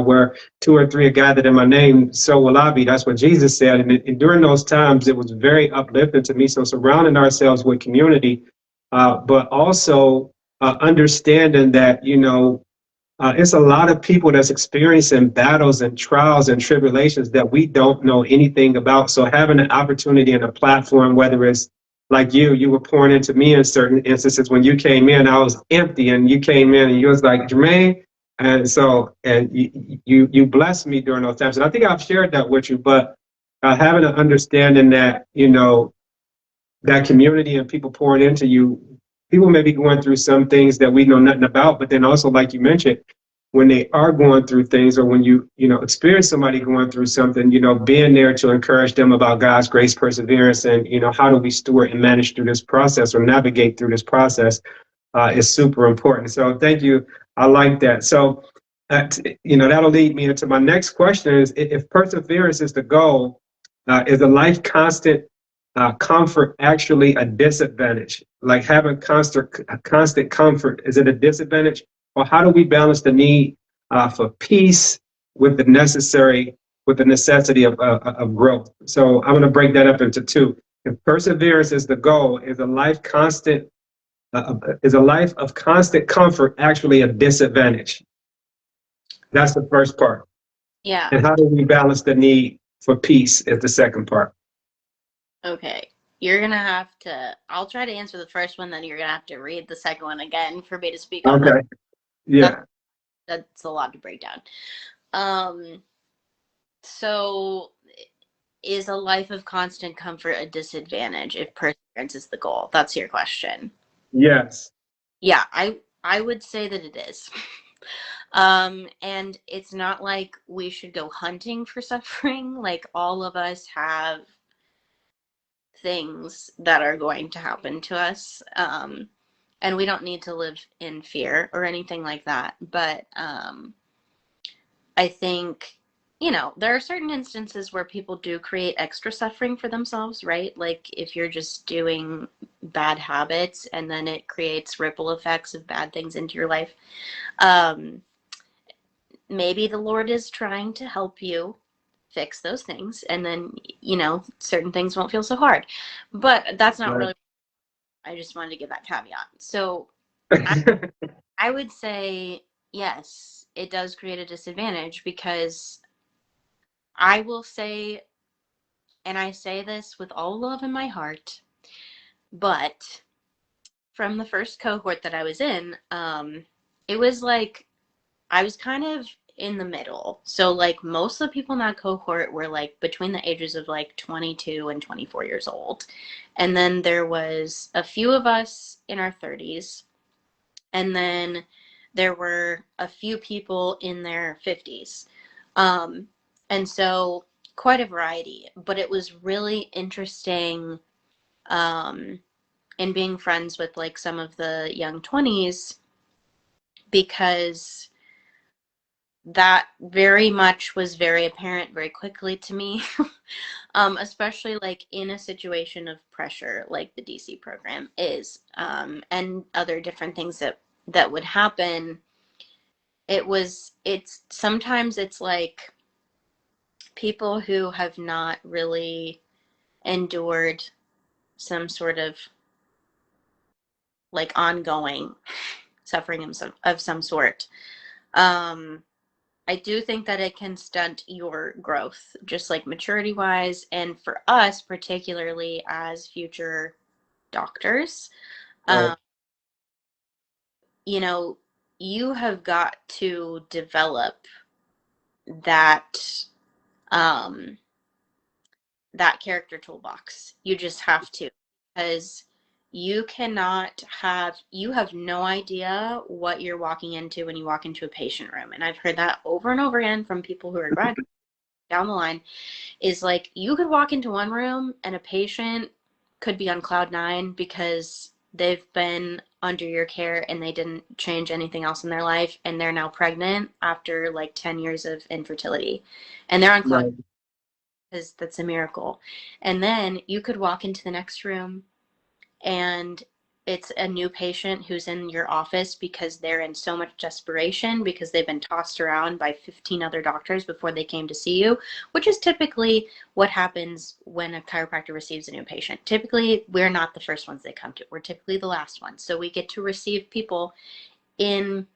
where two or three are gathered in my name, so will I be. That's what Jesus said. And during those times, it was very uplifting to me. So surrounding ourselves with community, but also understanding that, it's a lot of people that's experiencing battles and trials and tribulations that we don't know anything about. So having an opportunity and a platform, whether it's like you were pouring into me in certain instances. When you came in, I was empty, and you came in and you was like, Jermaine. And so, and you blessed me during those times. And I think I've shared that with you, but having an understanding that, that community and people pouring into you, people may be going through some things that we know nothing about, but then also, like you mentioned, when they are going through things, or when you experience somebody going through something, being there to encourage them about God's grace, perseverance, and, how do we steward and manage through this process, or navigate through this process, is super important. So thank you. I like that. So, that'll lead me into my next question is, if perseverance is the goal, is a life constant comfort actually a disadvantage? like having constant comfort, is it a disadvantage? Or how do we balance the need for peace with the necessity of growth? So I'm going to break that up into two. If perseverance is the goal, is a life of constant comfort actually a disadvantage? That's the first part. Yeah. And how do we balance the need for peace is the second part. Okay. You're going to have to, I'll try to answer the first one, then you're going to have to read the second one again for me to speak on that. Okay. Yeah. That's a lot to break down. So is a life of constant comfort a disadvantage if perseverance is the goal? That's your question. Yes. Yeah, I would say that it is. And it's not like we should go hunting for suffering. Like all of us have things that are going to happen to us. And we don't need to live in fear or anything like that. But I think, there are certain instances where people do create extra suffering for themselves, right? Like if you're just doing bad habits and then it creates ripple effects of bad things into your life. Maybe the Lord is trying to help you fix those things, and then, certain things won't feel so hard. But that's not really, I just wanted to give that caveat. So I would say, yes, it does create a disadvantage because I will say, and I say this with all love in my heart, but from the first cohort that I was in, it was like I was kind of in the middle. So like most of the people in that cohort were like between the ages of like 22 and 24 years old. And then there was a few of us in our 30s. And then there were a few people in their 50s. And so quite a variety, but it was really interesting in being friends with like some of the young 20s because that very much was very apparent very quickly to me, especially like in a situation of pressure like the DC program is, and other different things that would happen. It's sometimes it's like people who have not really endured some sort of like ongoing suffering of some sort. I do think that it can stunt your growth, just like maturity wise. And for us, particularly as future doctors, Right. um, you have got to develop that, um, that character toolbox. You just have to, because you have no idea what you're walking into when you walk into a patient room. And I've heard that over and over again from people who are graduating down the line. Is like you could walk into one room and a patient could be on cloud nine because they've been under your care and they didn't change anything else in their life, and they're now pregnant after like 10 years of infertility, and they're on cloud Right. because that's a miracle. And then you could walk into the next room and it's a new patient who's in your office because they're in so much desperation because they've been tossed around by 15 other doctors before they came to see you, which is typically what happens when a chiropractor receives a new patient. Typically, we're not the first ones they come to. We're typically the last ones. So we get to receive people in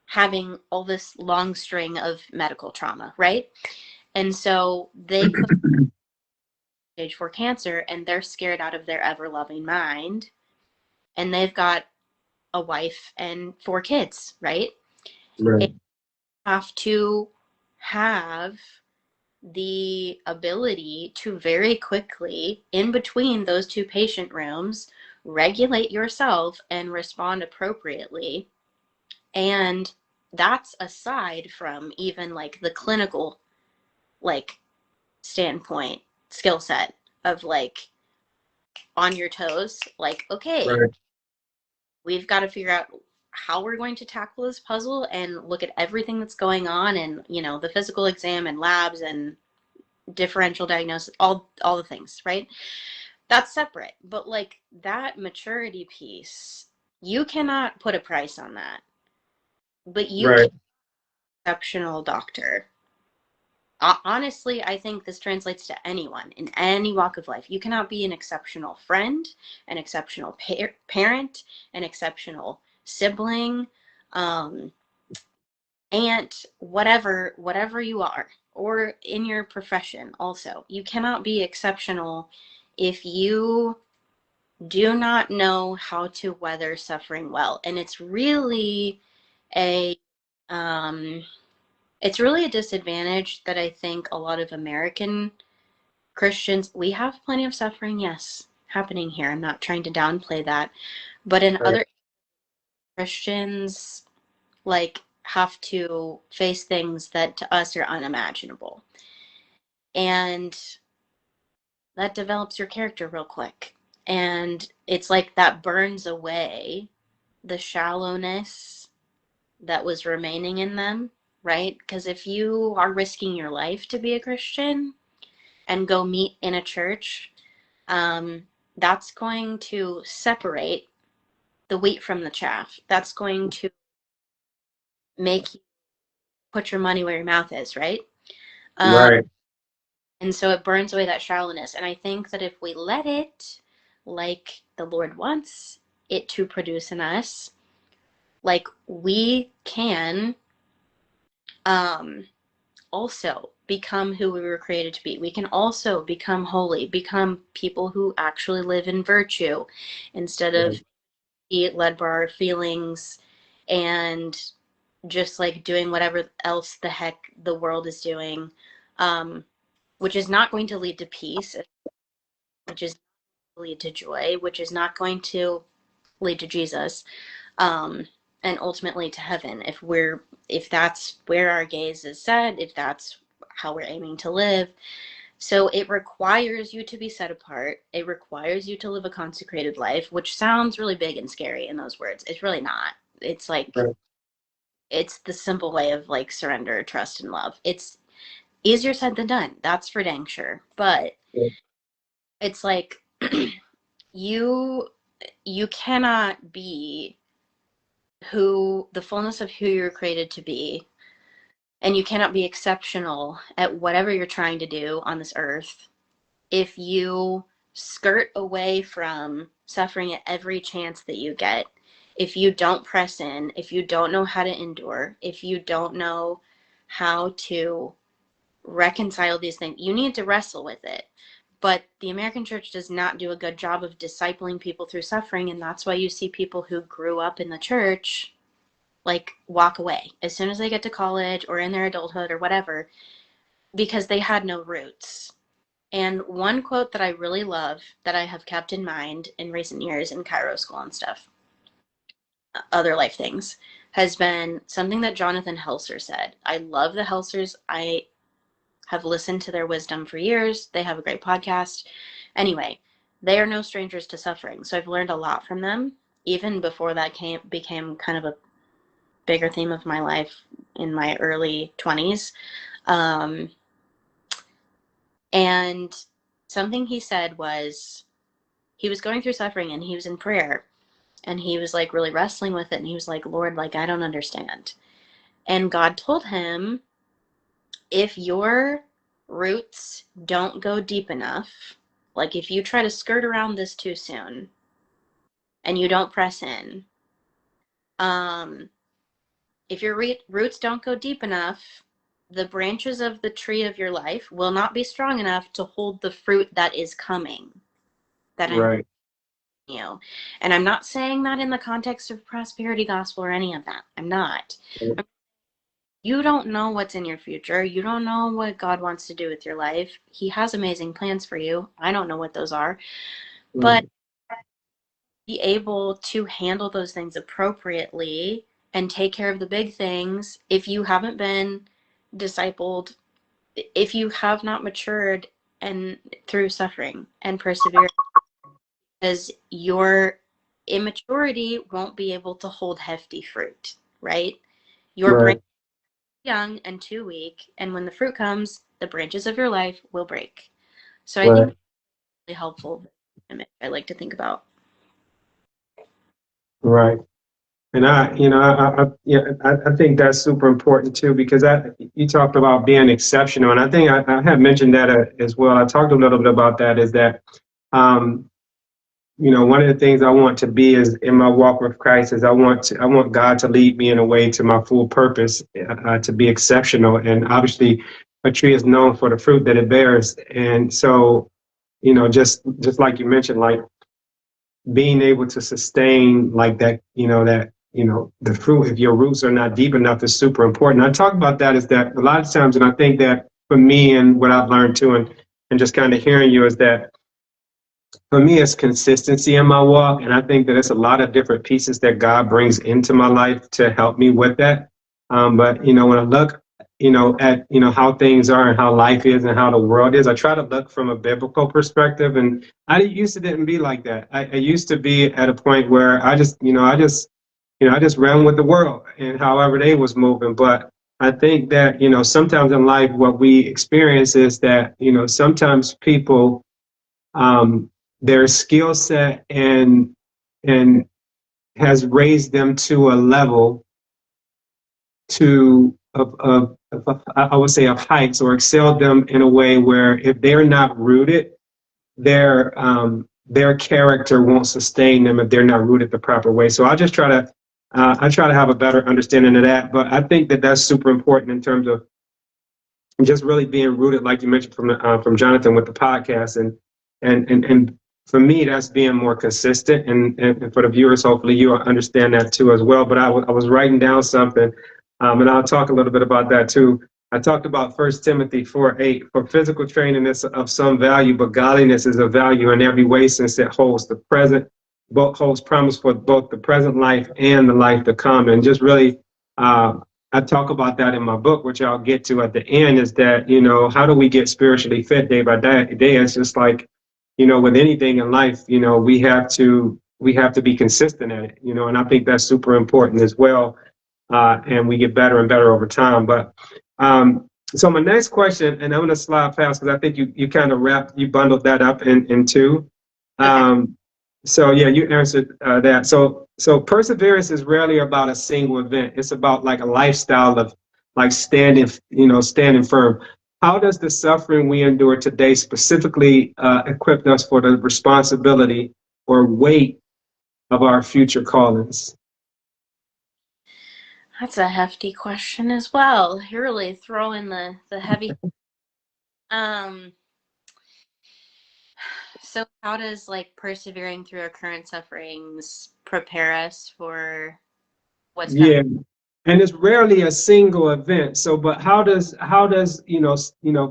having all this long string of medical trauma, right? And so they put stage 4 cancer and they're scared out of their ever-loving mind, and they've got a wife and 4 kids, right? Right. They have to have the ability to very quickly, in between those 2 patient rooms, regulate yourself and respond appropriately. And that's aside from even like the clinical like standpoint skill set of like on your toes, like, okay, Right. we've got to figure out how we're going to tackle this puzzle and look at everything that's going on, and the physical exam and labs and differential diagnosis, all the things, right? That's separate. But like that maturity piece, you cannot put a price on that. But you can Right. be an exceptional doctor. Honestly, I think this translates to anyone in any walk of life. You cannot be an exceptional friend, an exceptional parent, an exceptional sibling, um, aunt, whatever you are, or in your profession also. You cannot be exceptional if you do not know how to weather suffering well. And a um, it's really a disadvantage that I think a lot of American Christians, we have plenty of suffering, yes, happening here. I'm not trying to downplay that. But in Right. other Christians, like, have to face things that to us are unimaginable. And that develops your character real quick. And it's like that burns away the shallowness that was remaining in them, right? Because if you are risking your life to be a Christian and go meet in a church, that's going to separate the wheat from the chaff. That's going to make you put your money where your mouth is, right? Um, Right. and so it burns away that shallowness. And I think that if we let it, like the Lord wants it to produce in us, like we can also become who we were created to be. We can also become holy, become people who actually live in virtue instead of be led by our feelings and just like doing whatever else the heck the world is doing, which is not going to lead to peace, which is lead to joy, which is not going to lead to Jesus, um, and ultimately to heaven. If that's where our gaze is set, if that's how we're aiming to live. So it requires you to be set apart. It requires you to live a consecrated life, which sounds really big and scary in those words. It's really not. It's like, Right. it's the simple way of like surrender, trust, and love. It's easier said than done. That's for dang sure. But it's like you you cannot be who the fullness of who you're created to be, and you cannot be exceptional at whatever you're trying to do on this earth if you skirt away from suffering at every chance that you get, if you don't press in, if you don't know how to endure, if you don't know how to reconcile these things, you need to wrestle with it. But the American church does not do a good job of discipling people through suffering, and that's why you see people who grew up in the church like walk away as soon as they get to college or in their adulthood or whatever, because they had no roots. And one quote that I really love that I have kept in mind in recent years in Cairo school and stuff, other life things, has been something that Jonathan Helser said. I love the Helsers. I have listened to their wisdom for years. They have a great podcast. Anyway, they are no strangers to suffering. So I've learned a lot from them, even before that became kind of a bigger theme of my life in my early 20s. Um, and something he said was, he was going through suffering and he was in prayer and he was like really wrestling with it. And he was like, Lord, like, I don't understand. And God told him, if your roots don't go deep enough, like if you try to skirt around this too soon and you don't press in, um, if your roots don't go deep enough, the branches of the tree of your life will not be strong enough to hold the fruit that is coming, that I'm Right. you. And I'm not saying that in the context of prosperity gospel or any of that. I'm not. You don't know what's in your future. You don't know what God wants to do with your life. He has amazing plans for you. I don't know what those are. But Mm. be able to handle those things appropriately and take care of the big things if you haven't been discipled, if you have not matured and through suffering and perseverance, because your immaturity won't be able to hold hefty fruit, right? Your brain Right. is young and too weak, and when the fruit comes, the branches of your life will break. So I think Right. it's really helpful. image I like to think about. Right. And I think that's super important too, because you talked about being exceptional, and I think I have mentioned that as well. I talked a little bit about that. Is that, um, one of the things I want to be is in my walk with Christ is I want God to lead me in a way to my full purpose, to be exceptional. And obviously, a tree is known for the fruit that it bears. And so, just like you mentioned, like being able to sustain like that, the fruit, if your roots are not deep enough, is super important. I talk about that is that a lot of times, and I think that for me and what I've learned too, and just kind of hearing you is that for me, it's consistency in my walk. And I think that it's a lot of different pieces that God brings into my life to help me with that. But, when I look, at, how things are and how life is and how the world is, I try to look from a biblical perspective. And I used to didn't be like that. I used to be at a point where I just ran with the world and however they was moving. But I think that, sometimes in life, what we experience is that, sometimes people, their skill set and has raised them to a level of I would say of heights, or excelled them in a way where if they're not rooted, their character won't sustain them if they're not rooted the proper way. So I try to have a better understanding of that. But I think that that's super important in terms of just really being rooted, like you mentioned from Jonathan with the podcast, and for me, that's being more consistent, and for the viewers, hopefully you understand that too as well. But I was writing down something, and I'll talk a little bit about that too. I talked about 1 Timothy 4:8. For physical training is of some value, but godliness is of value in every way, since it holds promise for both the present life and the life to come. And just really, I talk about that in my book, which I'll get to at the end, is that, how do we get spiritually fit day by day? It's just like, with anything in life, we have to be consistent at it, and I think that's super important as well. And we get better and better over time. But so my next question, and I'm going to slide past because I think you kind of you bundled that up in two. Okay. So yeah, you answered that. So perseverance is rarely about a single event. It's about like a lifestyle of like standing firm. How does the suffering we endure today specifically equip us for the responsibility or weight of our future callings? That's a hefty question as well. You're really throwing the heavy. Um, so how does like persevering through our current sufferings prepare us for what's coming? Yeah, and it's rarely a single event. So, but how does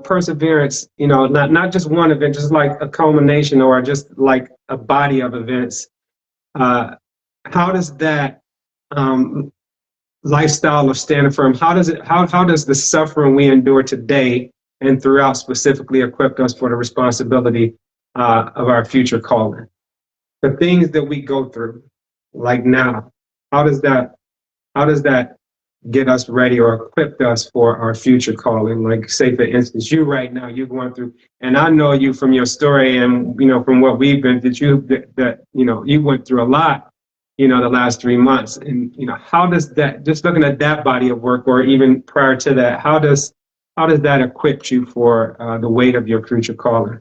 perseverance, not just one event, just like a culmination or just like a body of events. Uh, how does that um, lifestyle of standing firm, how does the suffering we endure today and throughout specifically equip us for the responsibility of our future calling? The things that we go through, like now, how does that how does that get us ready or equip us for our future calling? Like, say, for instance, you right now, you're going through, and I know you from your story and, from what we've been, you went through a lot, the last 3 months. And, how does that, just looking at that body of work, or even prior to that, how does that equip you for the weight of your future calling?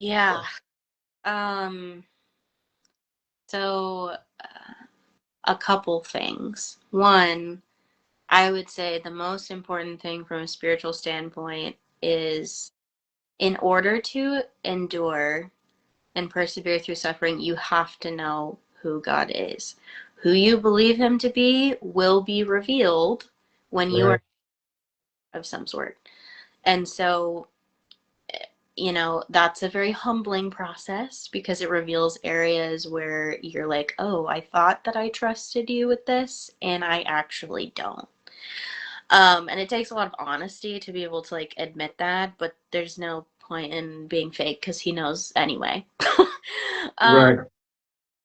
Yeah. Um, so a couple things. One, I would say the most important thing from a spiritual standpoint is, in order to endure and persevere through suffering, you have to know who God is. Who you believe him to be will be revealed when you Right. are of some sort. And so, that's a very humbling process because it reveals areas where you're like, oh, I thought that I trusted you with this, and I actually don't. And it takes a lot of honesty to be able to like admit that, but there's no point in being fake because he knows anyway. um, Right.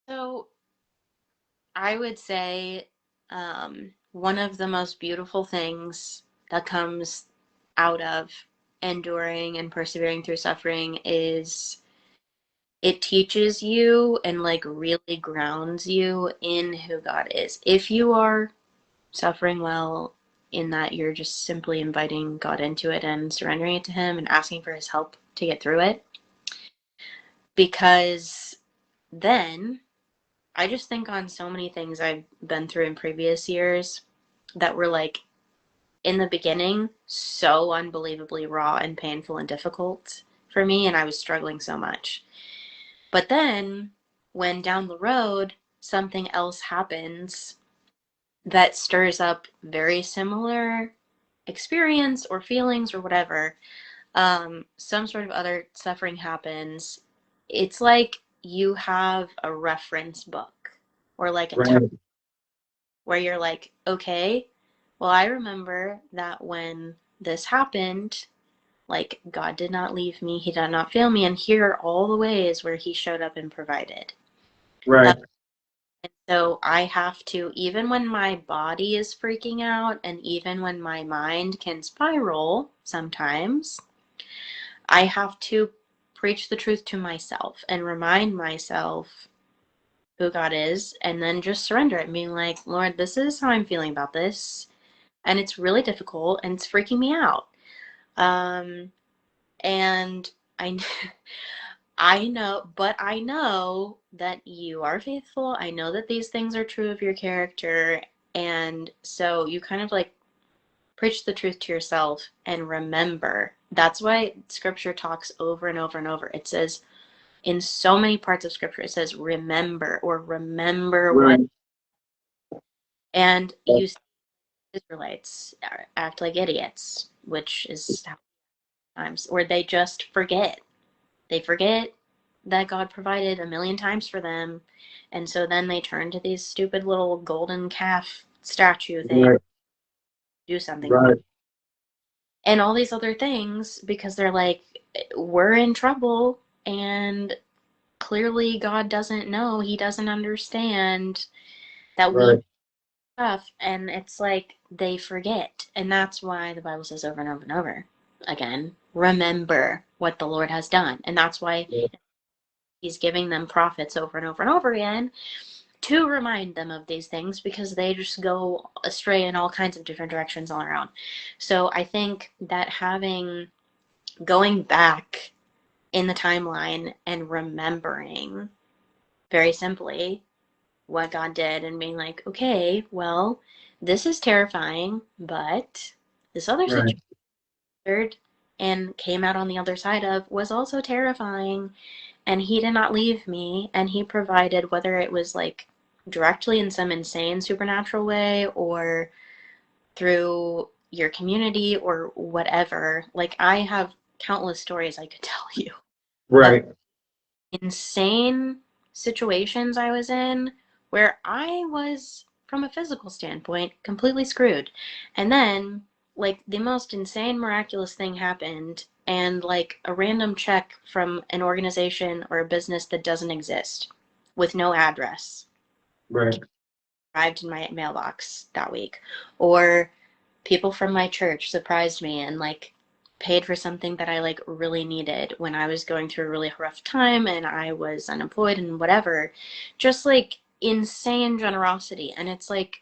so I would say one of the most beautiful things that comes out of enduring and persevering through suffering is it teaches you and like really grounds you in who God is. If you are suffering well, in that you're just simply inviting God into it and surrendering it to Him and asking for His help to get through it. Because then I just think on so many things I've been through in previous years that were like in the beginning so unbelievably raw and painful and difficult for me, and I was struggling so much. But then when down the road something else happens that stirs up very similar experience or feelings or whatever, some sort of other suffering happens, it's like you have a reference book or like a Right. where you're like, okay, well, I remember that when this happened, like God did not leave me, He did not fail me, and here are all the ways where He showed up and provided. Right. And so I have to, even when my body is freaking out and even when my mind can spiral sometimes, I have to preach the truth to myself and remind myself who God is, and then just surrender it, being like, Lord, this is how I'm feeling about this, and it's really difficult and it's freaking me out. And I I know, but I know that you are faithful. I know that these things are true of your character. And so you kind of like preach the truth to yourself and remember. That's why scripture talks over and over and over. It says in so many parts of scripture, it says remember or remember what. Right. And you see Israelites act like idiots, which is how times, or they just forget. They forget that God provided a million times for them. And so then they turn to these stupid little golden calf statue thing, Right. do something with. Right. And all these other things because they're like, we're in trouble and clearly God doesn't know. He doesn't understand that we Right. stuff. And it's like they forget. And that's why the Bible says over and over and over again, remember what the Lord has done. And that's why He's giving them prophets over and over and over again to remind them of these things because they just go astray in all kinds of different directions all around. So I think that going back in the timeline and remembering very simply what God did and being like, okay, well, this is terrifying, but this other Right. situation and came out on the other side of was also terrifying, and He did not leave me, and He provided, whether it was like directly in some insane supernatural way or through your community or whatever. Like I have countless stories I could tell you of Right. insane situations I was in where I was, from a physical standpoint, completely screwed. And then, like, the most insane, miraculous thing happened, and, like, a random check from an organization or a business that doesn't exist with no address Right. arrived in my mailbox that week. Or people from my church surprised me and, like, paid for something that I like really needed when I was going through a really rough time and I was unemployed and whatever. Just like insane generosity. And it's like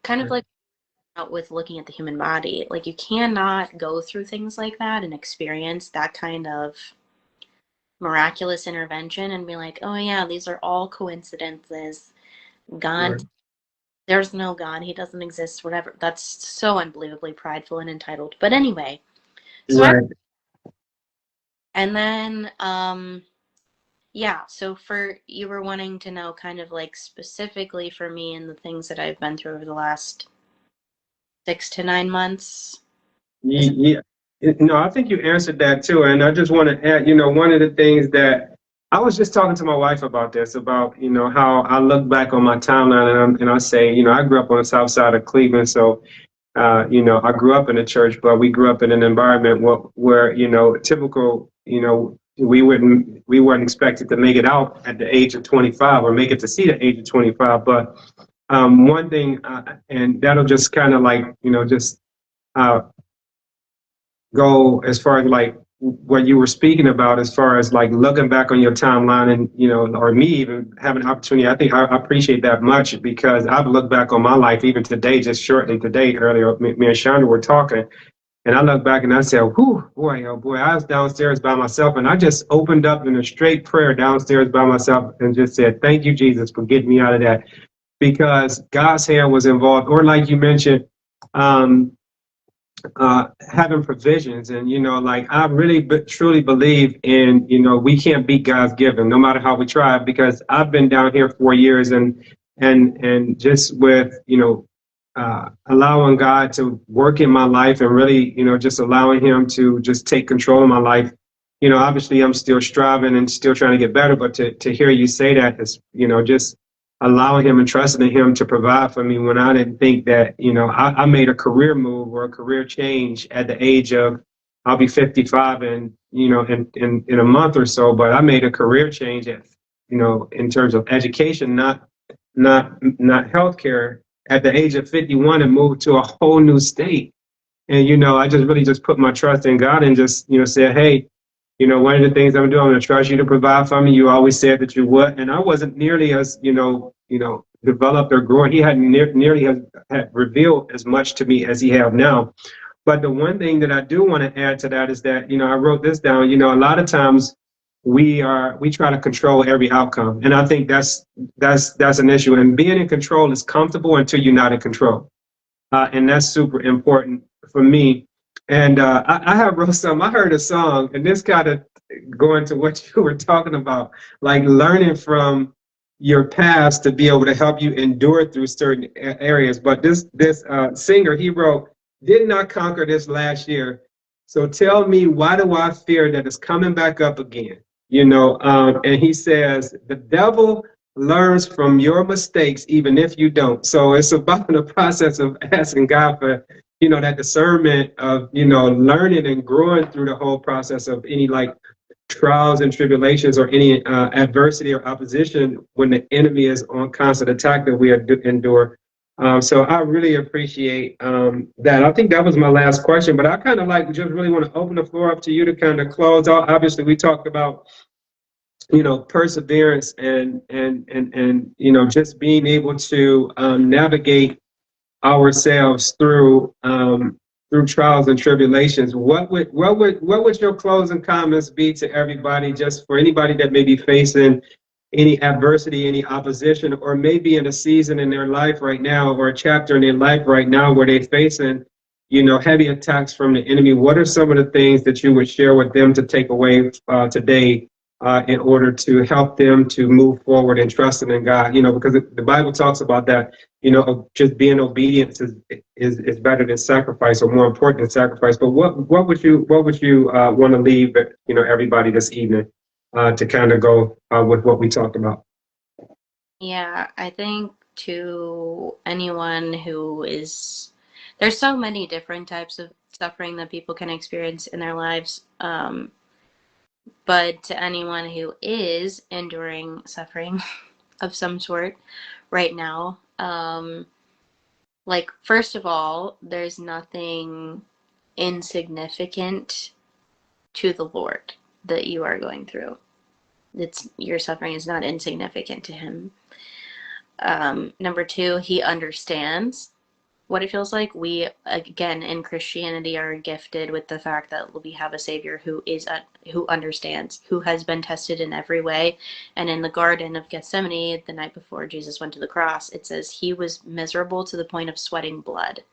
kind of like out with looking at the human body. Like you cannot go through things like that and experience that kind of miraculous intervention and be like, oh yeah, these are all coincidences. Right. God, there's no God, He doesn't exist, whatever. That's so unbelievably prideful and entitled. But anyway, so Right. and then, yeah, so for you were wanting to know kind of like specifically for me and the things that I've been through over the last 6 to 9 months. Is it? Yeah. No, I think you answered that too. And I just want to add, one of the things that I was just talking to my wife about this, about, how I look back on my timeline and I say, I grew up on the south side of Cleveland. So, I grew up in a church, but we grew up in an environment where typical, we weren't expected to make it out at the age of 25 or make it to see the age of 25. But one thing, and that'll just kind of like, just uh, go as far as like what you were speaking about as far as like looking back on your timeline and, you know, or me even having an opportunity. I think I appreciate that much because I've looked back on my life even today, just shortly today, earlier, me and Shonda were talking. And I look back and I said, whew, boy, oh boy, I was downstairs by myself and I just opened up in a straight prayer downstairs by myself and just said, thank you, Jesus, for getting me out of that. Because God's hand was involved, or like you mentioned, um, having provisions. And, you know, like I really truly believe in, you know, we can't beat God's given no matter how we try, because I've been down here 4 years and just with, you know, allowing God to work in my life and really, you know, just allowing him to just take control of my life. You know, obviously I'm still striving and still trying to get better, but to hear you say that is, you know, just allowing him and trusting in him to provide for me when I didn't think that, you know, I made a career move or a career change at the age of, I'll be 55 and, you know, in a month or so, but I made a career change at, you know, in terms of education, not healthcare at the age of 51 and moved to a whole new state. And, you know, I just really just put my trust in God and just, you know, said, hey, you know, one of the things I'm doing, I'm going to trust you to provide for me. You always said that you would. And I wasn't nearly as, you know, developed or growing. He hadn't nearly had revealed as much to me as he have now. But the one thing that I do want to add to that is that, you know, I wrote this down, you know, a lot of times we try to control every outcome. And I think that's an issue. And being in control is comfortable until you're not in control. And that's super important for me. And I have wrote some. I heard a song, and this kind of going to what you were talking about, like learning from your past to be able to help you endure through certain areas. But this singer, he wrote, "Did not conquer this last year, so tell me why do I fear that it's coming back up again?" You know, and he says the devil learns from your mistakes even if you don't. So it's about the process of asking God for, you know, that discernment of, you know, learning and growing through the whole process of any like trials and tribulations or any adversity or opposition when the enemy is on constant attack that we endure. So I really appreciate that. I think that was my last question, but I kind of like just really want to open the floor up to you to kind of close out. Obviously, we talked about, you know, perseverance and you know, just being able to navigate ourselves through trials and tribulations. What would your closing comments be to everybody, just for anybody that may be facing any adversity, any opposition, or maybe in a season in their life right now or a chapter in their life right now where they're facing, you know, heavy attacks from the enemy? What are some of the things that you would share with them to take away today in order to help them to move forward and trusting in God? You know, because the Bible talks about that, you know, just being obedient is better than sacrifice, or more important than sacrifice. But what would you want to leave, you know, everybody this evening to kind of go with what we talked about? Yeah, I think to anyone who is, there's so many different types of suffering that people can experience in their lives. But to anyone who is enduring suffering of some sort right now, like, first of all, there's nothing insignificant to the Lord that you are going through. Your suffering is not insignificant to him. Number two, he understands what it feels like. We, again, in Christianity are gifted with the fact that we have a Savior who understands, who has been tested in every way. And in the Garden of Gethsemane, the night before Jesus went to the cross, it says he was miserable to the point of sweating blood.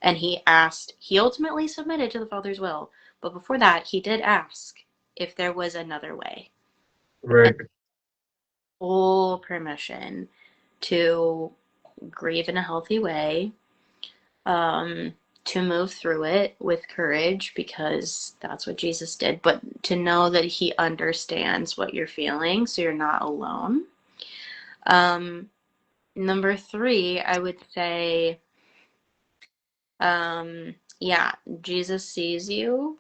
And he ultimately submitted to the Father's will. But before that, he did ask if there was another way. Right. And full permission to grieve in a healthy way, to move through it with courage, because that's what Jesus did, but to know that he understands what you're feeling, so you're not alone. Number three, I would say, yeah, Jesus sees you,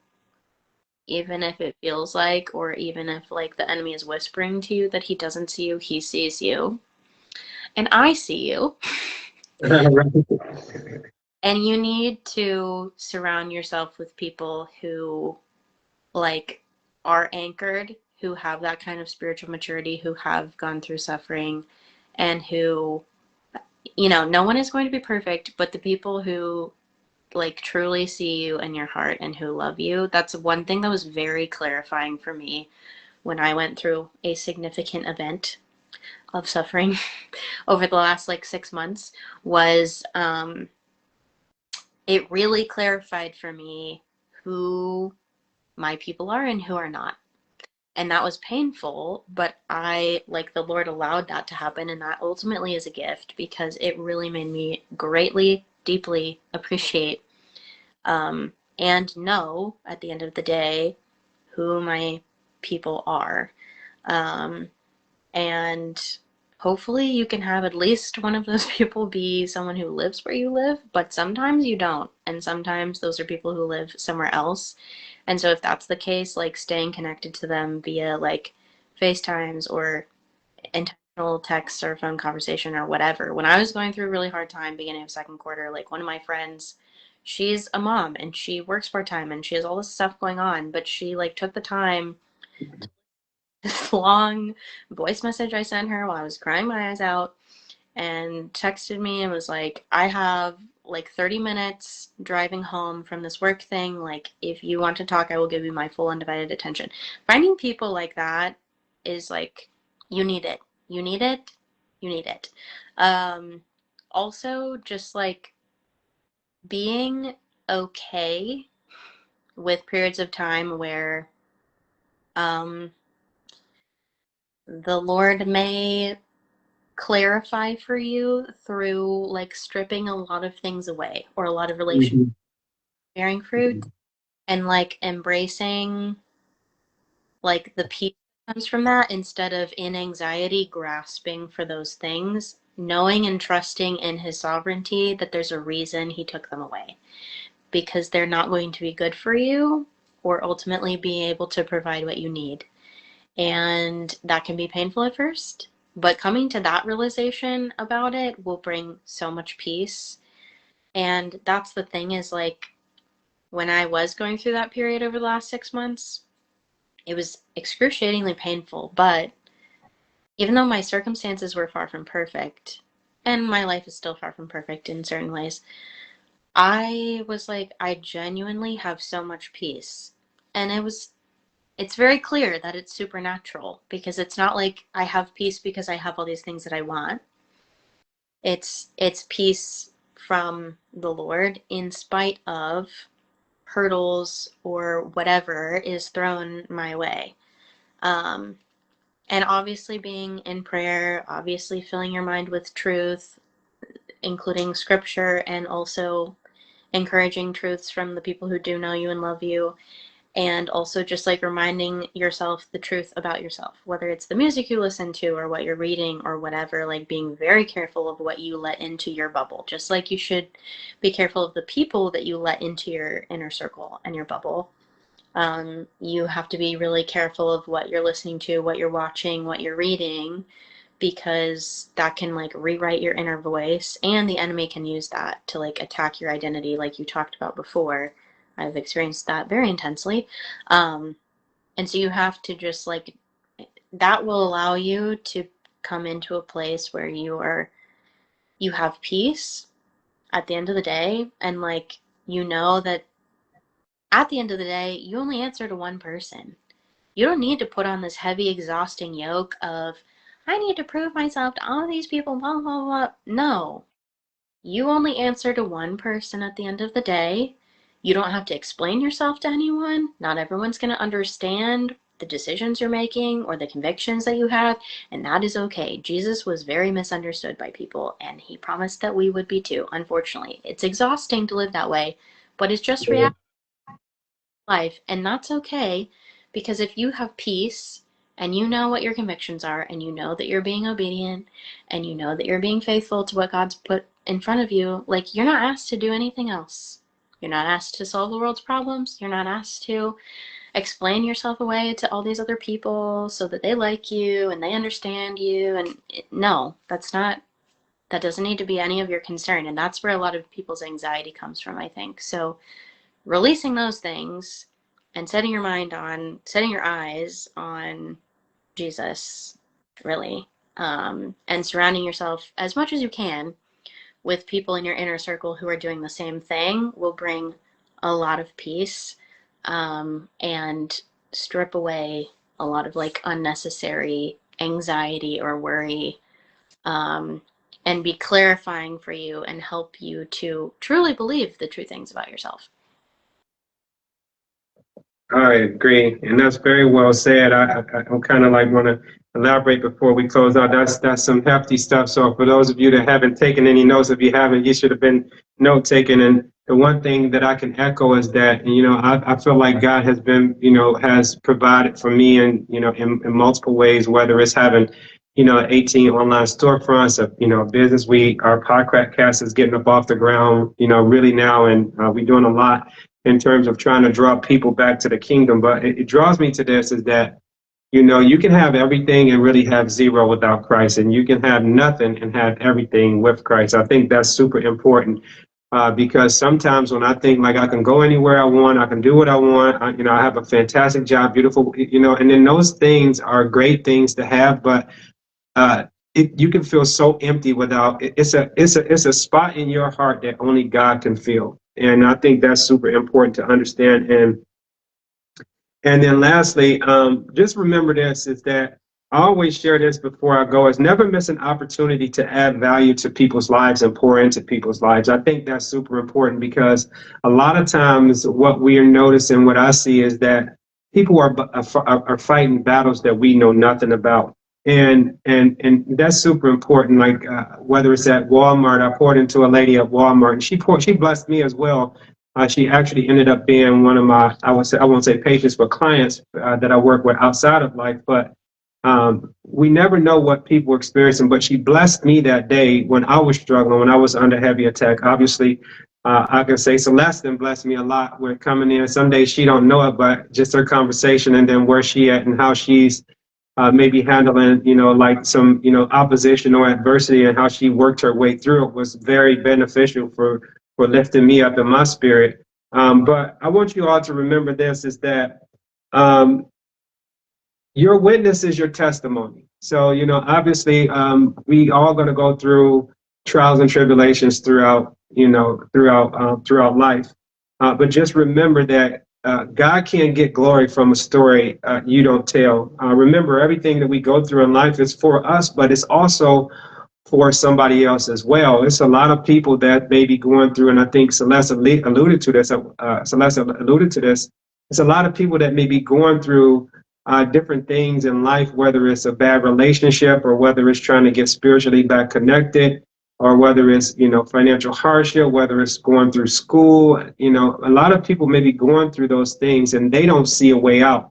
even if it feels like, or even if like the enemy is whispering to you that he doesn't see you, he sees you. And I see you. And you need to surround yourself with people who like are anchored, who have that kind of spiritual maturity, who have gone through suffering, and who, you know, no one is going to be perfect, but the people who like truly see you in your heart and who love you, that's one thing that was very clarifying for me when I went through a significant event of suffering over the last like 6 months was it really clarified for me who my people are and who are not. And that was painful, but I, like, the Lord allowed that to happen, and that ultimately is a gift because it really made me greatly, deeply appreciate and know at the end of the day who my people are. Um, and hopefully you can have at least one of those people be someone who lives where you live, but sometimes you don't. And sometimes those are people who live somewhere else. And so if that's the case, like staying connected to them via like FaceTimes or intentional texts or phone conversation or whatever. When I was going through a really hard time beginning of second quarter, like one of my friends, she's a mom and she works part-time and she has all this stuff going on, but she like took the time, this long voice message I sent her while I was crying my eyes out, and texted me and was like, I have like 30 minutes driving home from this work thing. Like, if you want to talk, I will give you my full undivided attention. Finding people like that is like, you need it. You need it. You need it. Also, just like being okay with periods of time where um, the Lord may clarify for you through like stripping a lot of things away or a lot of relationships Mhm. bearing fruit, and like embracing like the peace that comes from that instead of in anxiety grasping for those things, knowing and trusting in his sovereignty that there's a reason he took them away, because they're not going to be good for you or ultimately be able to provide what you need. And that can be painful at first, but coming to that realization about it will bring so much peace. And that's the thing, is like when I was going through that period over the last 6 months, it was excruciatingly painful. But even though my circumstances were far from perfect, and my life is still far from perfect in certain ways, I was like, I genuinely have so much peace. And it's very clear that it's supernatural, because it's not like I have peace because I have all these things that I want. It's peace from the Lord in spite of hurdles or whatever is thrown my way. Um, and obviously being in prayer, obviously filling your mind with truth, including scripture, and also encouraging truths from the people who do know you and love you. And also just like reminding yourself the truth about yourself, whether it's the music you listen to or what you're reading or whatever, like being very careful of what you let into your bubble, just like you should be careful of the people that you let into your inner circle and your bubble. You have to be really careful of what you're listening to, what you're watching, what you're reading, because that can like rewrite your inner voice, and the enemy can use that to like attack your identity, like you talked about before. I've experienced that very intensely. Um, and so you have to just like, that will allow you to come into a place where you have peace at the end of the day. And like, you know that at the end of the day, you only answer to one person. You don't need to put on this heavy, exhausting yoke of, I need to prove myself to all these people, blah, blah, blah. No. You only answer to one person at the end of the day. You don't have to explain yourself to anyone. Not everyone's going to understand the decisions you're making or the convictions that you have, and that is okay. Jesus was very misunderstood by people, and he promised that we would be too. Unfortunately, it's exhausting to live that way, but it's just Yeah. reality. Life, and that's okay, because if you have peace and you know what your convictions are, and you know that you're being obedient, and you know that you're being faithful to what God's put in front of you, like, you're not asked to do anything else. You're not asked to solve the world's problems. You're not asked to explain yourself away to all these other people so that they like you and they understand you. And no, that doesn't need to be any of your concern. And that's where a lot of people's anxiety comes from, I think. So releasing those things and setting your eyes on Jesus, really, and surrounding yourself as much as you can with people in your inner circle who are doing the same thing will bring a lot of peace, and strip away a lot of like unnecessary anxiety or worry, and be clarifying for you and help you to truly believe the true things about yourself. I agree, and that's very well said. I'm kind of like want to elaborate before we close out. That's some hefty stuff. So for those of you that haven't taken any notes, if you haven't, you should have been note taking. And the one thing that I can echo is that I feel like God has been has provided for me in multiple ways, whether it's having 18 online storefronts, a business. Our podcast is getting up off the ground, really now, and we're doing a lot in terms of trying to draw people back to the kingdom. But it draws me to this is that, you can have everything and really have zero without Christ, and you can have nothing and have everything with Christ. I think that's super important, because sometimes when I think like I can go anywhere I want, I can do what I want, I have a fantastic job, beautiful, and then those things are great things to have, but you can feel so empty without it's a spot in your heart that only God can fill. And I think that's super important to understand. And then lastly, just remember this is that I always share this before I go, is never miss an opportunity to add value to people's lives and pour into people's lives. I think that's super important because a lot of times what we are noticing, what I see is that people are fighting battles that we know nothing about. And that's super important. Like whether it's at Walmart, I poured into a lady at Walmart, and she blessed me as well. She actually ended up being one of my, I won't say patients, but clients that I work with outside of life. But we never know what people are experiencing. But she blessed me that day when I was struggling, when I was under heavy attack. Obviously, I can say Celeste blessed me a lot with coming in. Some days she don't know it, but just her conversation and then where she at and how she's maybe handling, like some, opposition or adversity and how she worked her way through it was very beneficial for lifting me up in my spirit. But I want you all to remember this is that your witness is your testimony. So, obviously we all going to go through trials and tribulations throughout life. But just remember that God can't get glory from a story you don't tell. Remember, everything that we go through in life is for us, but it's also for somebody else as well. It's a lot of people that may be going through, and I think Celeste alluded to this. It's a lot of people that may be going through different things in life, whether it's a bad relationship or whether it's trying to get spiritually back connected, or whether it's, financial hardship, whether it's going through school. A lot of people may be going through those things and they don't see a way out.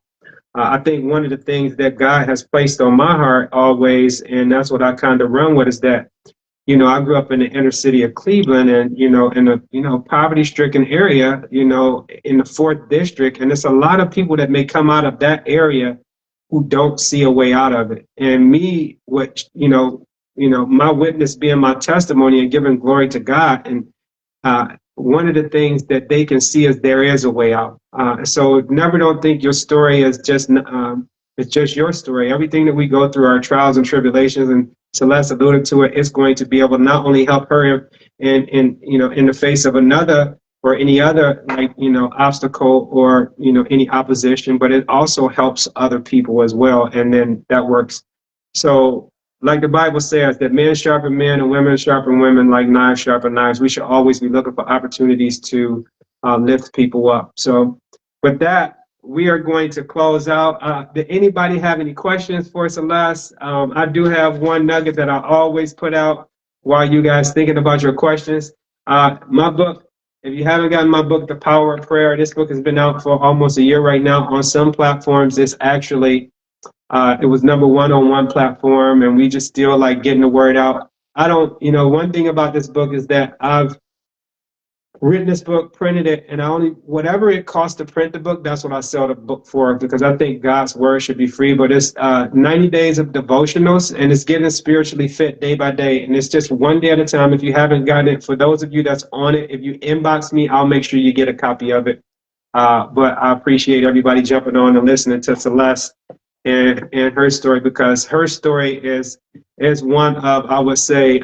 I think one of the things that God has placed on my heart always, and that's what I kind of run with, is that, I grew up in the inner city of Cleveland and, in a, poverty-stricken area, in the 4th district. And there's a lot of people that may come out of that area who don't see a way out of it. And me, my witness being my testimony and giving glory to God. And one of the things that they can see is there is a way out. So never don't think your story is just it's just your story. Everything that we go through, our trials and tribulations, and Celeste alluded to it, is going to be able to not only help her in the face of another or any other obstacle or any opposition, but it also helps other people as well, and then that works. So, like the Bible says, that men sharpen men and women sharpen women like knives sharpen knives. We should always be looking for opportunities to lift people up. So with that, we are going to close out. Did anybody have any questions for Celeste? I do have one nugget that I always put out while you guys thinking about your questions. My book, if you haven't gotten my book, The Power of Prayer, this book has been out for almost a year right now. On some platforms, it's actually it was #1 on one platform, and we just still like getting the word out. I don't, one thing about this book is that I've written this book, printed it, and whatever it costs to print the book, that's what I sell the book for, because I think God's word should be free. But it's 90 days of devotionals, and it's getting spiritually fit day by day, and it's just one day at a time. If you haven't gotten it, for those of you that's on it, if you inbox me, I'll make sure you get a copy of it. But I appreciate everybody jumping on and listening to Celeste and her story, because her story is one of, I would say,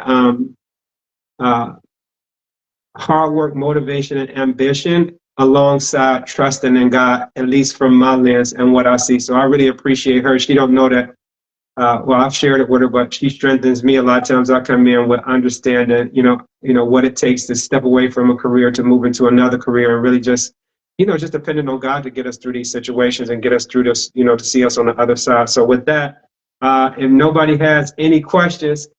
hard work, motivation, and ambition alongside trusting in God, at least from my lens and what I see. So I really appreciate her. She don't know that. Well, I've shared it with her, but she strengthens me. A lot of times I come in with understanding, what it takes to step away from a career to move into another career, and really just depending on God to get us through these situations and get us through this, to see us on the other side. So with that, if nobody has any questions,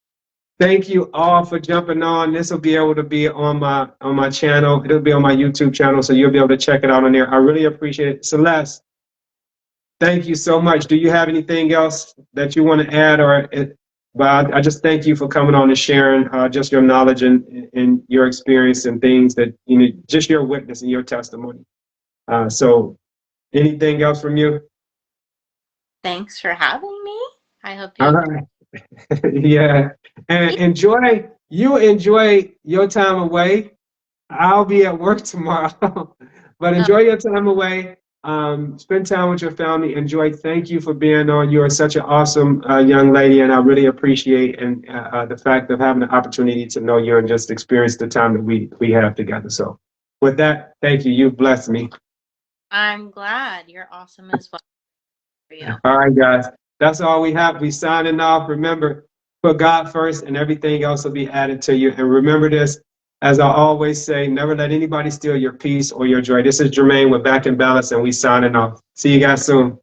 thank you all for jumping on. This will be able to be on my channel. It'll be on my YouTube channel, so you'll be able to check it out on there. I really appreciate it. Celeste, thank you so much. Do you have anything else that you want to add, but I just thank you for coming on and sharing just your knowledge and your experience and things that, just your witness and your testimony. So anything else from you? Thanks for having me. I hope you All right. Yeah. And enjoy your time away. I'll be at work tomorrow, but enjoy your time away. Spend time with your family. Enjoy. Thank you for being on. You are such an awesome young lady, and I really appreciate the fact of having the opportunity to know you and just experience the time that we have together. So with that, thank you. You blessed me. I'm glad. You're awesome as well. For you. All right, guys. That's all we have. We signing off. Remember, put God first and everything else will be added to you. And remember this, as I always say, never let anybody steal your peace or your joy. This is Jermaine with Back in Balance, and we signing off. See you guys soon.